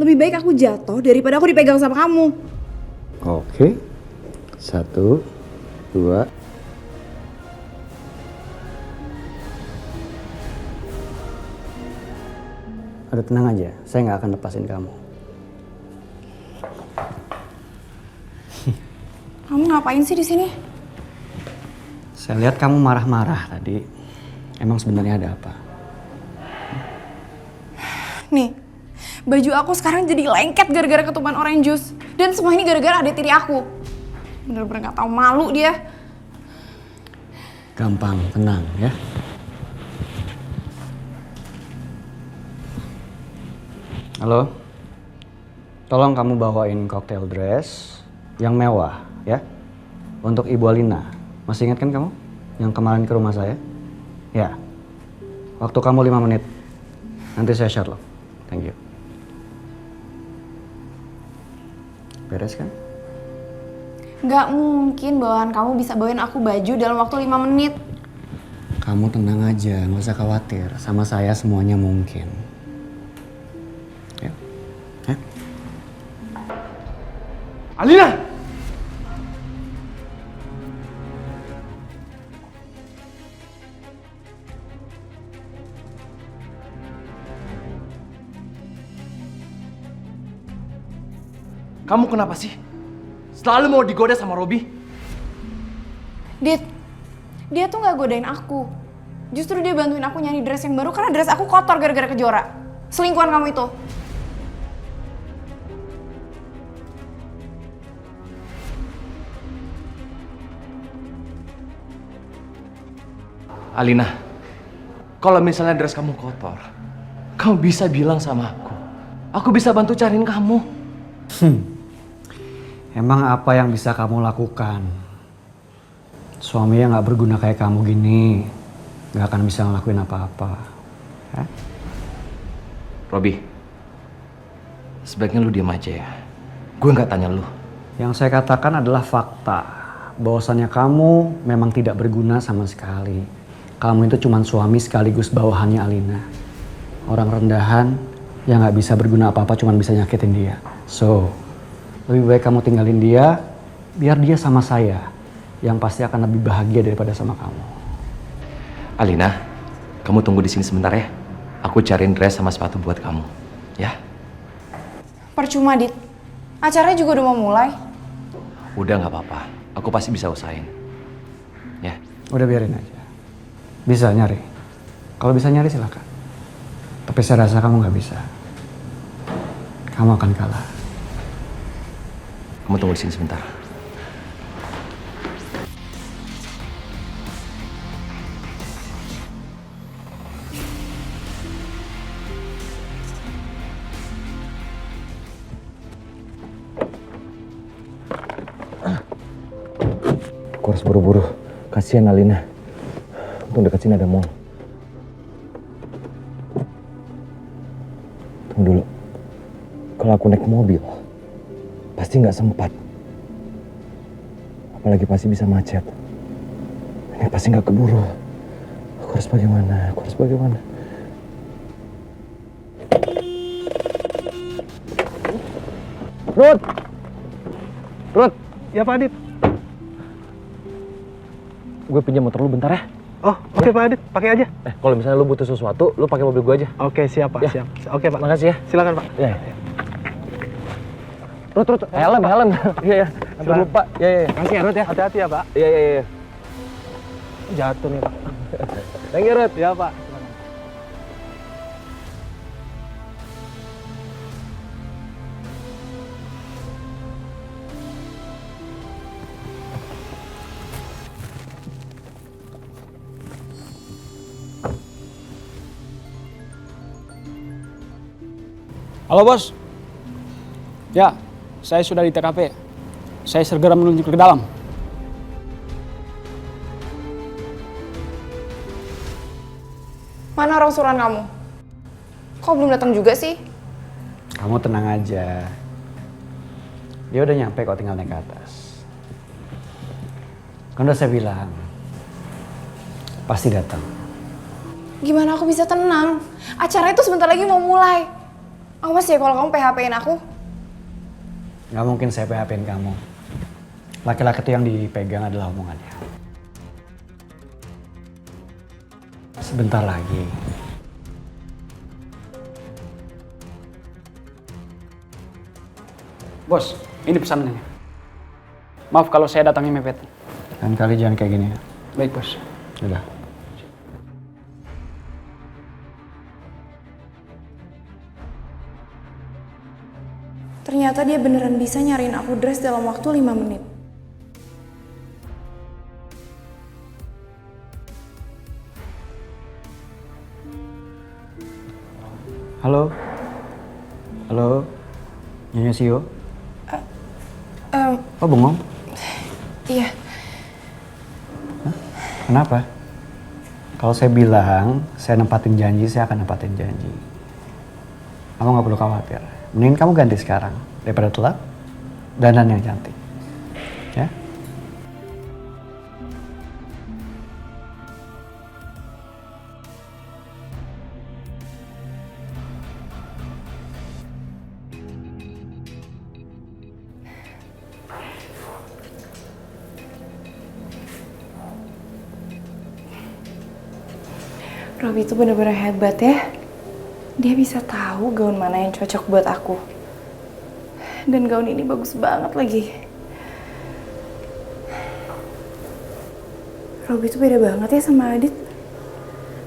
Lebih baik aku jatuh daripada aku dipegang sama kamu. Oke. 1, 2. Udah tenang aja, saya nggak akan lepasin kamu. Kamu ngapain sih di sini? Saya lihat kamu marah-marah tadi. Emang sebenarnya ada apa? Nih, baju aku sekarang jadi lengket gara-gara ketuban orange juice. Dan semua ini gara-gara adik tiri aku. Bener-bener gak tahu malu dia. Gampang, tenang ya. Halo, tolong kamu bawain cocktail dress yang mewah ya. Untuk Ibu Alina. Masih ingat kan kamu? Yang kemarin ke rumah saya? Ya. Waktu kamu 5 menit. Nanti saya share loh. Thank you. Beres kan? Gak mungkin bawahan kamu bisa bawain aku baju dalam waktu 5 menit. Kamu tenang aja, nggak usah khawatir. Sama saya semuanya mungkin. Ya. Hah? Alina! Kamu kenapa sih? Selalu mau digoda sama Robi? Dit, dia tuh gak godain aku. Justru dia bantuin aku nyari dress yang baru karena dress aku kotor gara-gara Kejora. Selingkuhan kamu itu. Alina, kalau misalnya dress kamu kotor, kamu bisa bilang sama aku. Aku bisa bantu cariin kamu. Emang apa yang bisa kamu lakukan? Suami yang gak berguna kayak kamu gini gak akan bisa ngelakuin apa-apa. Robi, sebaiknya lu diam aja ya. Gue gak tanya lu. Yang saya katakan adalah fakta. Bahwasannya kamu memang tidak berguna sama sekali. Kamu itu cuma suami sekaligus bawahannya Alina. Orang rendahan yang gak bisa berguna apa-apa cuma bisa nyakitin dia. So, lebih baik kamu tinggalin dia, biar dia sama saya, yang pasti akan lebih bahagia daripada sama kamu. Alina, kamu tunggu di sini sebentar ya. Aku cariin dress sama sepatu buat kamu, ya. Percuma, Dit. Acaranya juga udah mau mulai. Udah nggak apa-apa, aku pasti bisa usahain. Ya. Udah biarin aja. Bisa nyari. Kalau bisa nyari silakan. Tapi saya rasa kamu nggak bisa. Kamu akan kalah. Kamu tunggu di sini sebentar. Aku harus buru-buru. Kasihan Alina. Untung dekat sini ada mall. Tunggu dulu. Kalau aku naik mobil, pasti nggak sempat. Apalagi pasti bisa macet. Ini pasti nggak keburu. Aku harus bagaimana? Aku harus bagaimana? Ruth! Ruth! Ya Pak Adit. Gue pinjam motor lu bentar ya. Oh, oke Pak Adit, pakai aja. Kalau misalnya lu butuh sesuatu, lu pakai mobil gue aja. Oke, siap Pak, Ya. siap. Oke Pak. Makasih ya. Silakan Pak. Ya. Ruth, helm. Iya, iya. Hampir lupa. Iya. Makasih ya, Ruth ya. Hati-hati ya Pak. Iya. Jatuh nih Pak. Thank you, Ruth. Ya Pak. Halo bos. Ya, saya sudah di TKP. Saya segera menuju ke dalam. Mana orang suruhan kamu? Kok belum datang juga sih? Kamu tenang aja. Dia udah nyampe kok, tinggal naik ke atas. Kan udah saya bilang. Pasti datang. Gimana aku bisa tenang? Acara itu sebentar lagi mau mulai. Awas ya kalau kamu PHP-in aku. Gak mungkin saya PHP-in kamu. Laki-laki itu yang dipegang adalah omongannya. Sebentar lagi. Bos, ini pesanannya. Maaf kalau saya datangnya mepet. Dan kali jangan kayak gini ya. Baik, Bos. Udah. Ternyata dia beneran bisa nyariin aku dress dalam waktu 5 menit. Halo? Halo? Nyonya Sio? Oh, bengong? Iya. Kenapa? Kalau saya bilang, saya nempatin janji, saya akan nempatin janji. Kamu nggak perlu khawatir. Mending kamu ganti sekarang. Daripada telat, dandan yang cantik. Ya? Robi itu bener-bener hebat ya. Dia bisa tahu gaun mana yang cocok buat aku. Dan gaun ini bagus banget lagi. Robi itu beda banget ya sama Adit.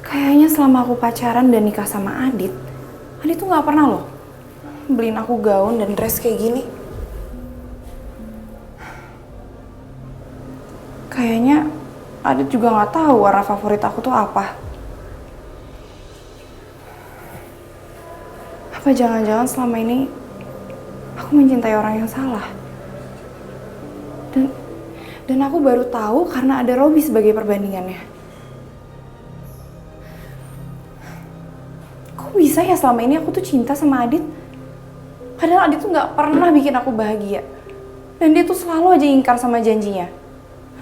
Kayaknya selama aku pacaran dan nikah sama Adit tuh nggak pernah loh beliin aku gaun dan dress kayak gini. Kayaknya Adit juga nggak tahu warna favorit aku tuh apa. Apa jangan-jangan selama ini aku mencintai orang yang salah? Dan aku baru tahu karena ada Robi sebagai perbandingannya. Kok bisa ya selama ini aku tuh cinta sama Adit? Padahal Adit tuh nggak pernah bikin aku bahagia. Dan dia tuh selalu aja ingkar sama janjinya.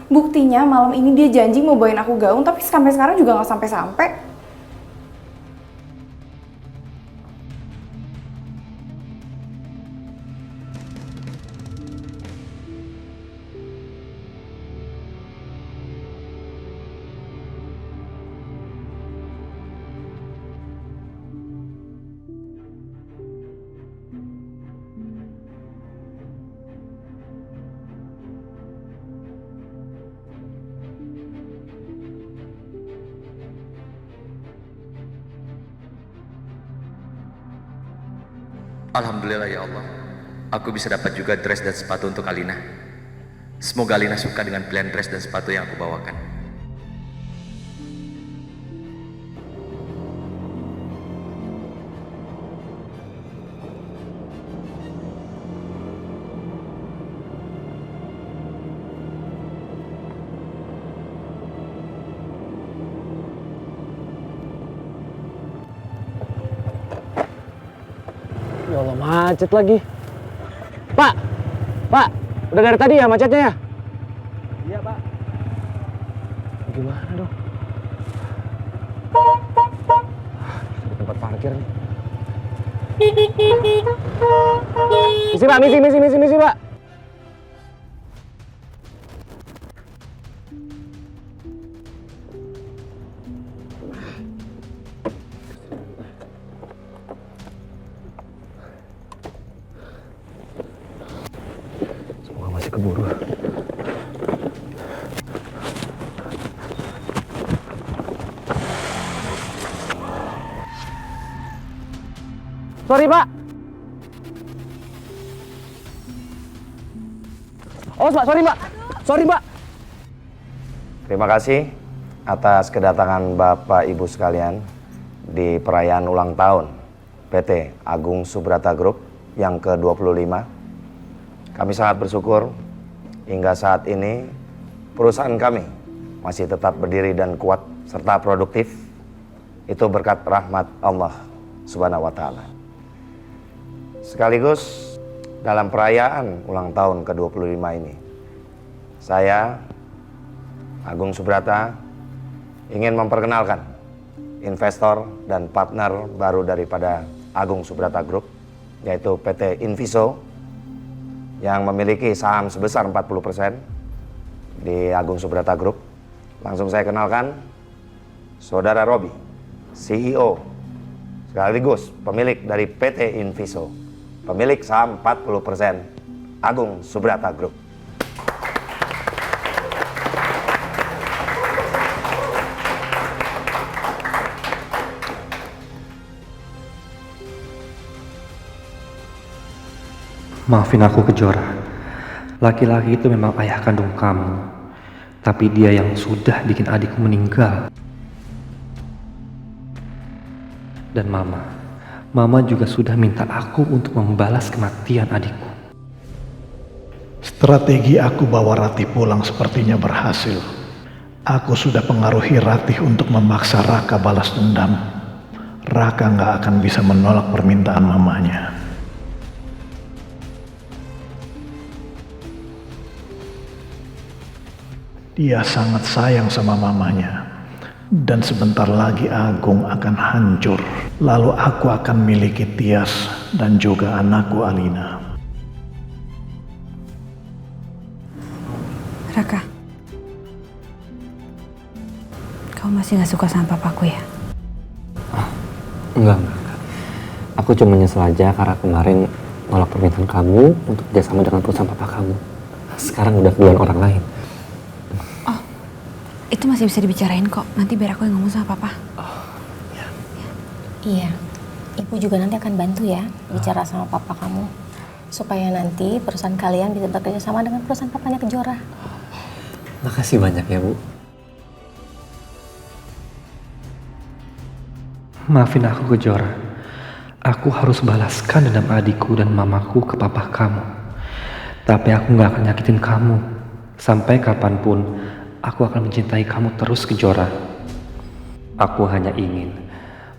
Buktinya malam ini dia janji mau bawain aku gaun, tapi sampai sekarang juga nggak sampai-sampai. Alhamdulillah ya Allah, aku bisa dapat juga dress dan sepatu untuk Alina. Semoga Alina suka dengan pilihan dress dan sepatu yang aku bawakan. Ya Allah, macet lagi. Pak, udah dari tadi ya macetnya ya? Iya, Pak. Gimana dong? Di tempat parkir nih. Misi, Pak. Semoga masih keburu. Sorry, Pak. Oh, Pak, sorry, Pak. Terima kasih atas kedatangan Bapak Ibu sekalian di perayaan ulang tahun PT Agung Subrata Group yang ke-25. Kami sangat bersyukur hingga saat ini perusahaan kami masih tetap berdiri dan kuat serta produktif. Itu berkat rahmat Allah Subhanahu wa Ta'ala. Sekaligus dalam perayaan ulang tahun ke-25 ini, saya, Agung Subrata, ingin memperkenalkan investor dan partner baru daripada Agung Subrata Group, yaitu PT Inviso, yang memiliki saham sebesar 40% di Agung Subrata Group. Langsung saya kenalkan, Saudara Robi, CEO, sekaligus pemilik dari PT Inviso, pemilik saham 40% Agung Subrata Group. Maafin aku Kejora. Laki-laki itu memang ayah kandung kamu. Tapi dia yang sudah bikin adikku meninggal. Dan Mama juga sudah minta aku untuk membalas kematian adikku. Strategi aku bawa Ratih pulang sepertinya berhasil. Aku sudah pengaruhi Ratih untuk memaksa Raka balas dendam. Raka nggak akan bisa menolak permintaan mamanya. Dia sangat sayang sama mamanya. Dan sebentar lagi Agung akan hancur. Lalu aku akan miliki Tias dan juga anakku Alina. Raka, kau masih gak suka sama papaku ya? Enggak. Aku cuma nyesel aja karena kemarin nolak permintaan kamu untuk kerjasama dengan perusahaan papa kamu. Sekarang udah keduluan orang lain. Itu masih bisa dibicarain kok. Nanti biar aku yang ngomong sama papa. Iya, ibu juga nanti akan bantu ya bicara sama papa kamu. Supaya nanti perusahaan kalian bisa bekerja sama dengan perusahaan papanya Kejora. Makasih banyak ya, Bu. Maafin aku Kejora. Aku harus balaskan dendam adikku dan mamaku ke papa kamu. Tapi aku gak akan nyakitin kamu. Sampai kapanpun, aku akan mencintai kamu terus Kejora. Aku hanya ingin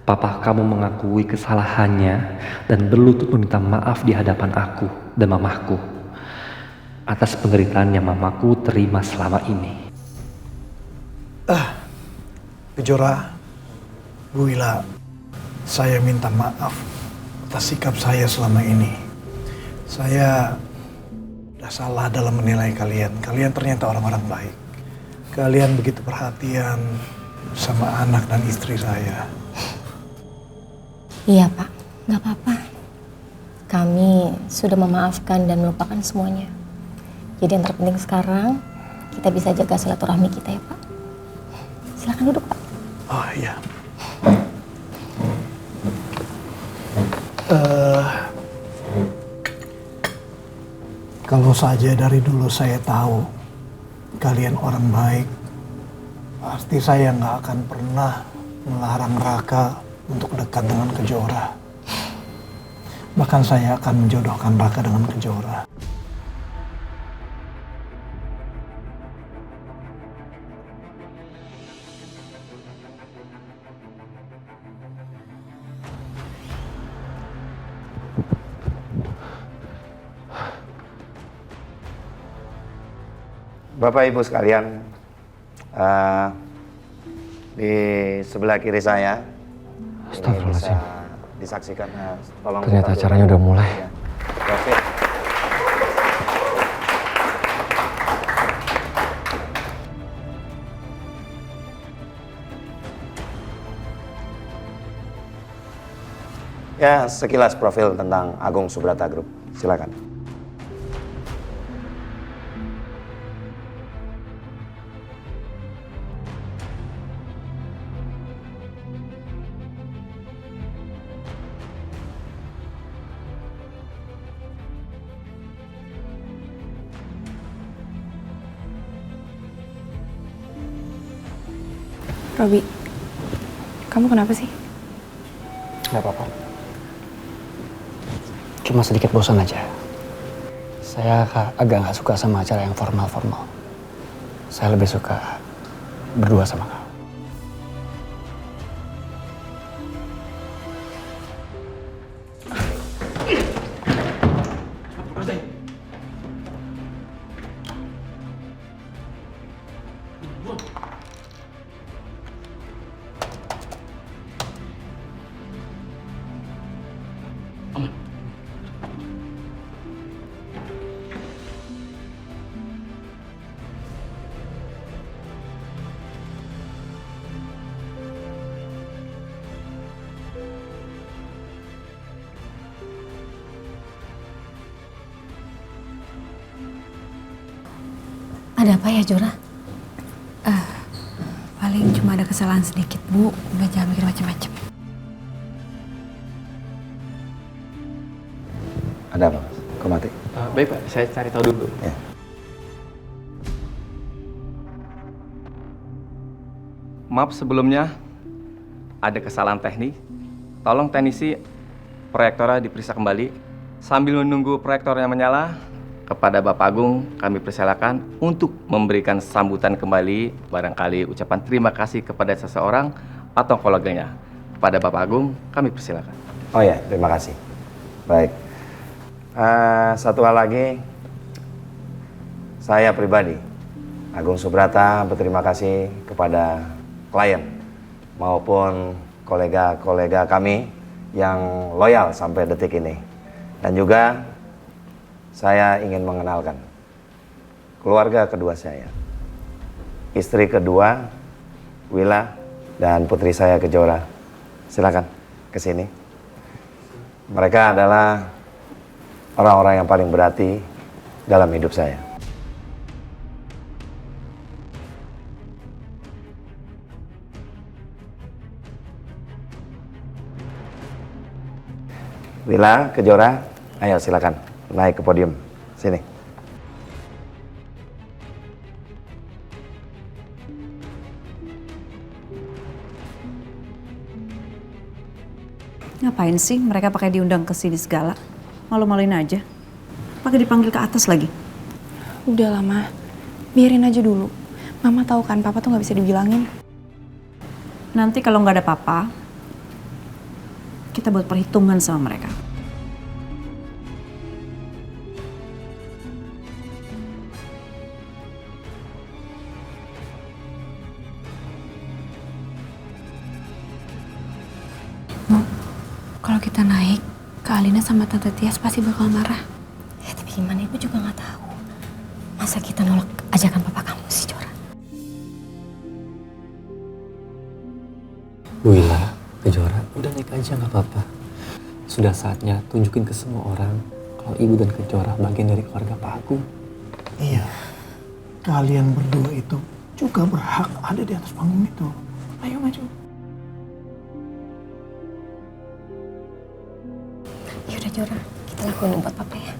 papa kamu mengakui kesalahannya dan berlutut meminta maaf di hadapan aku dan mamaku atas penderitaan yang mamaku terima selama ini. Kejora, Bu Ila, saya minta maaf atas sikap saya selama ini. Saya udah salah dalam menilai kalian. Kalian ternyata orang-orang baik. Kalian begitu perhatian sama anak dan istri saya. Iya Pak, nggak apa-apa. Kami sudah memaafkan dan melupakan semuanya. Jadi yang terpenting sekarang kita bisa jaga silaturahmi kita ya Pak. Silakan duduk Pak. Oh iya. Kalau saja dari dulu saya tahu kalian orang baik, pasti saya nggak akan pernah melarang Raka untuk dekat dengan Kejora. Bahkan saya akan menjodohkan Raka dengan Kejora. Bapak Ibu sekalian, di sebelah kiri saya ini bisa disaksikan. Tolong ternyata acaranya udah mulai. Oke. Ya, sekilas profil tentang Agung Subrata Group. Silakan. Robi, kamu kenapa sih? Gak apa-apa. Cuma sedikit bosan aja. Saya agak gak suka sama acara yang formal-formal. Saya lebih suka berdua sama kamu. Ada apa ya, Jora? Paling cuma ada kesalahan sedikit, Bu. Udah jangan mikir macam-macam. Ada apa, Mas? Kok mati? Baik Pak, saya cari tahu dulu. Ya. Maaf sebelumnya, ada kesalahan teknik. Tolong teknisi proyektornya diperiksa kembali. Sambil menunggu proyektornya menyala, kepada Bapak Agung kami persilakan untuk memberikan sambutan kembali, barangkali ucapan terima kasih kepada seseorang atau koleganya. Kepada Bapak Agung kami persilakan. Oh ya, terima kasih. Baik. Satu hal lagi, saya pribadi, Agung Subrata, berterima kasih kepada klien maupun kolega-kolega kami yang loyal sampai detik ini. Dan juga saya ingin mengenalkan keluarga kedua saya, istri kedua, Wila, dan putri saya Kejora. Silakan ke sini. Mereka adalah orang-orang yang paling berarti dalam hidup saya. Wila, Kejora, ayo silakan naik ke podium. Sini. Ngapain sih mereka pakai diundang ke sini segala? Malu-maluin aja. Pakai dipanggil ke atas lagi. Udah lama, biarin aja dulu. Mama tahu kan, Papa tuh nggak bisa dibilangin. Nanti kalau nggak ada papa, kita buat perhitungan sama mereka. Kalau kita naik, Kak Alina sama Tante Tias pasti bakal marah. Ya, tapi gimana Ibu juga nggak tahu. Masa kita nolak ajakan papa kamu sih, Jora? Wila, Kejora, udah naik aja nggak apa-apa. Sudah saatnya tunjukin ke semua orang kalau Ibu dan Kejora bagian dari keluarga Pak Agung. Iya, kalian berdua itu juga berhak ada di atas panggung itu. Ayo maju. Yaudah Jora, kita lakuin buat papa ya.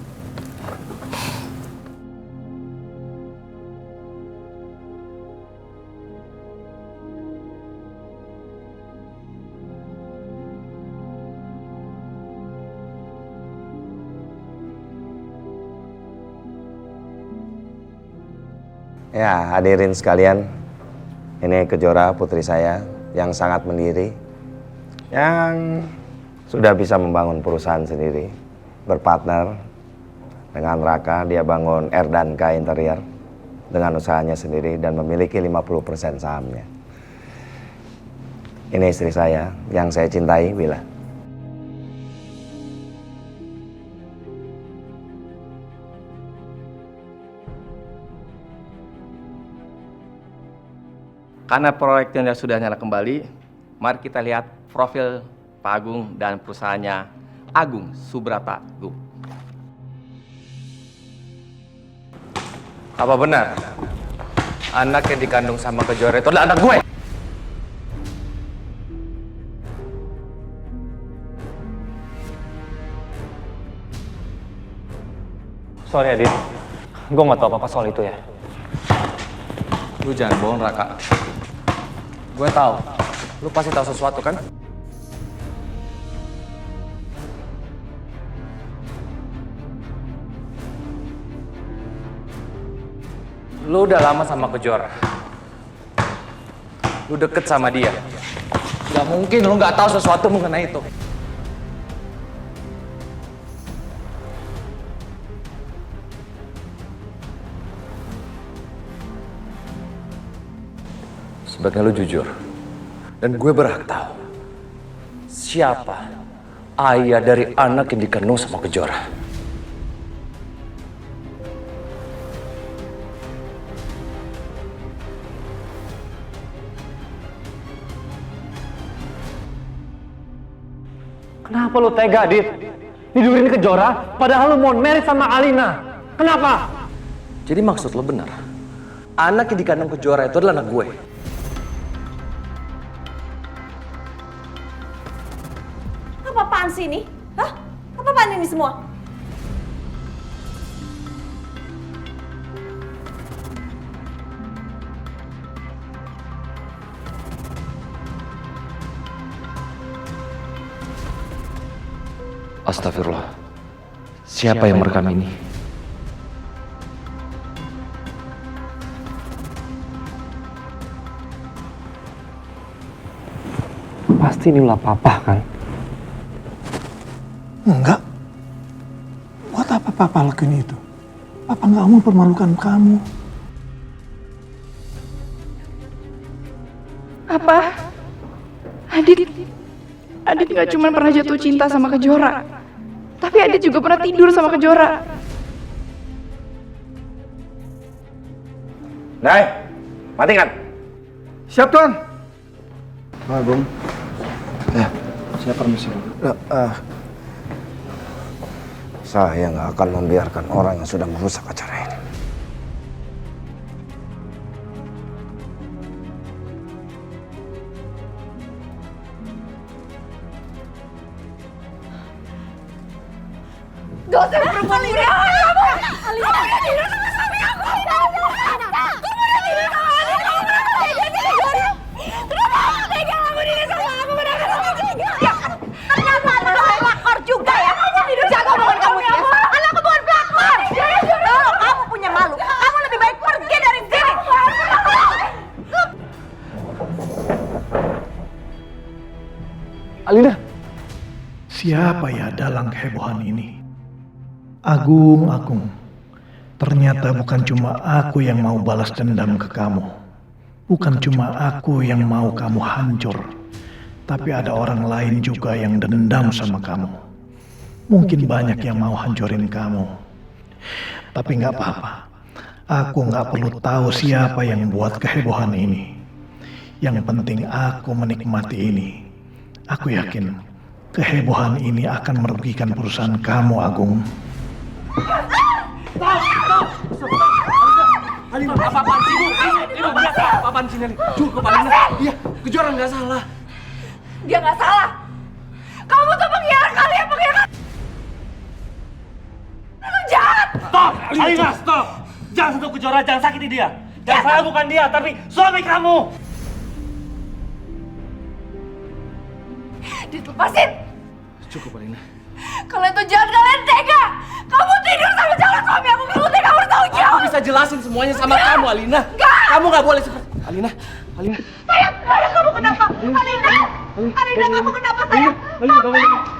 Ya, hadirin sekalian, ini Kejora putri saya yang sangat mandiri, yang sudah bisa membangun perusahaan sendiri, berpartner dengan Raka. Dia bangun R&K Interior dengan usahanya sendiri dan memiliki 50% sahamnya. Ini istri saya yang saya cintai, Wila. Karena proyeknya sudah nyala kembali, mari kita lihat profil Pak Agung dan perusahaannya Agung Subrata Group. Apa benar anak yang dikandung sama Kejora itu adalah anak gue? Sorry Adit, gue nggak tahu apa-apa soal itu ya. Lu jangan bohong, Raka. Gue tahu, lu pasti tahu sesuatu kan? Lu udah lama sama Kejora. Lu deket sama dia. Gak mungkin lu gak tahu sesuatu mengenai itu. Sebaiknya lu jujur. Dan gue berhak tahu siapa ayah dari anak yang dikandung sama Kejora. Kenapa lu tega, Adit? Tidurin Kejora, padahal lu mau married sama Alina. Kenapa? Jadi maksud lo benar? anak yang dikandung Kejora itu adalah anak gue. Apa-apaan sih ini? Hah? Apa-apaan ini semua? Astagfirullah. Siapa yang merekam ini? Pasti ini ulah papa kan? Enggak. Buat apa papa lakuin itu? Papa nggak mau permalukan kamu. Apa? Adit nggak cuma pernah jatuh cinta sama Kejora, tapi Adit juga pernah tidur sama Kejora. Nay, mati kan? Siap, Tuan. Pak Agung. Saya permisi dulu. Saya nggak akan membiarkan orang yang sudah merusak acara ini. Gak usah perempuan ini. Kamu udah tidur sama suami aku. Kamu udah tidur sama Alina. Kenapa kamu tega ngelakuin sama aku? Kenapa kamu tega? Ternyata anak kamu pelakor juga ya. Jaga omongan kamu ya. Anakku bukan pelakor. Kalau kamu punya malu, kamu lebih baik pergi dari sini. Alina. Siapa ya dalam kehebohan ini? Agung. Ternyata bukan cuma aku yang mau balas dendam ke kamu. Bukan cuma aku yang mau kamu hancur. Tapi ada orang lain juga yang dendam sama kamu. Mungkin banyak yang mau hancurin kamu. Tapi nggak apa-apa. Aku nggak perlu tahu siapa yang buat kehebohan ini. Yang penting aku menikmati ini. Aku yakin kehebohan ini akan merugikan perusahaan kamu, Agung. Alina, apa-apaan sih, Bu? Ini biasa, apa-apaan sih, Nelly? Cukup, Alina. Iya, Kejora nggak salah. Dia nggak salah. Kamu tuh pengkhianat kalian, pengkhianat. Lu jahat. Stop, Alina, stop. Jangan sentuh Kejora, jangan sakiti dia. Dan saya bukan dia, tapi suami kamu. Dilepasin. Cukup, Alina. Kalian tuh jahat, kalian tega. Kamu tidur sama calon suami aku, kamu tega bertanggung jawab. Aku bisa jelasin semuanya sama kamu, Alina. Kamu nggak boleh seperti... Alina. Sayang, kamu kenapa? Alina, kamu kenapa sayang? Alina,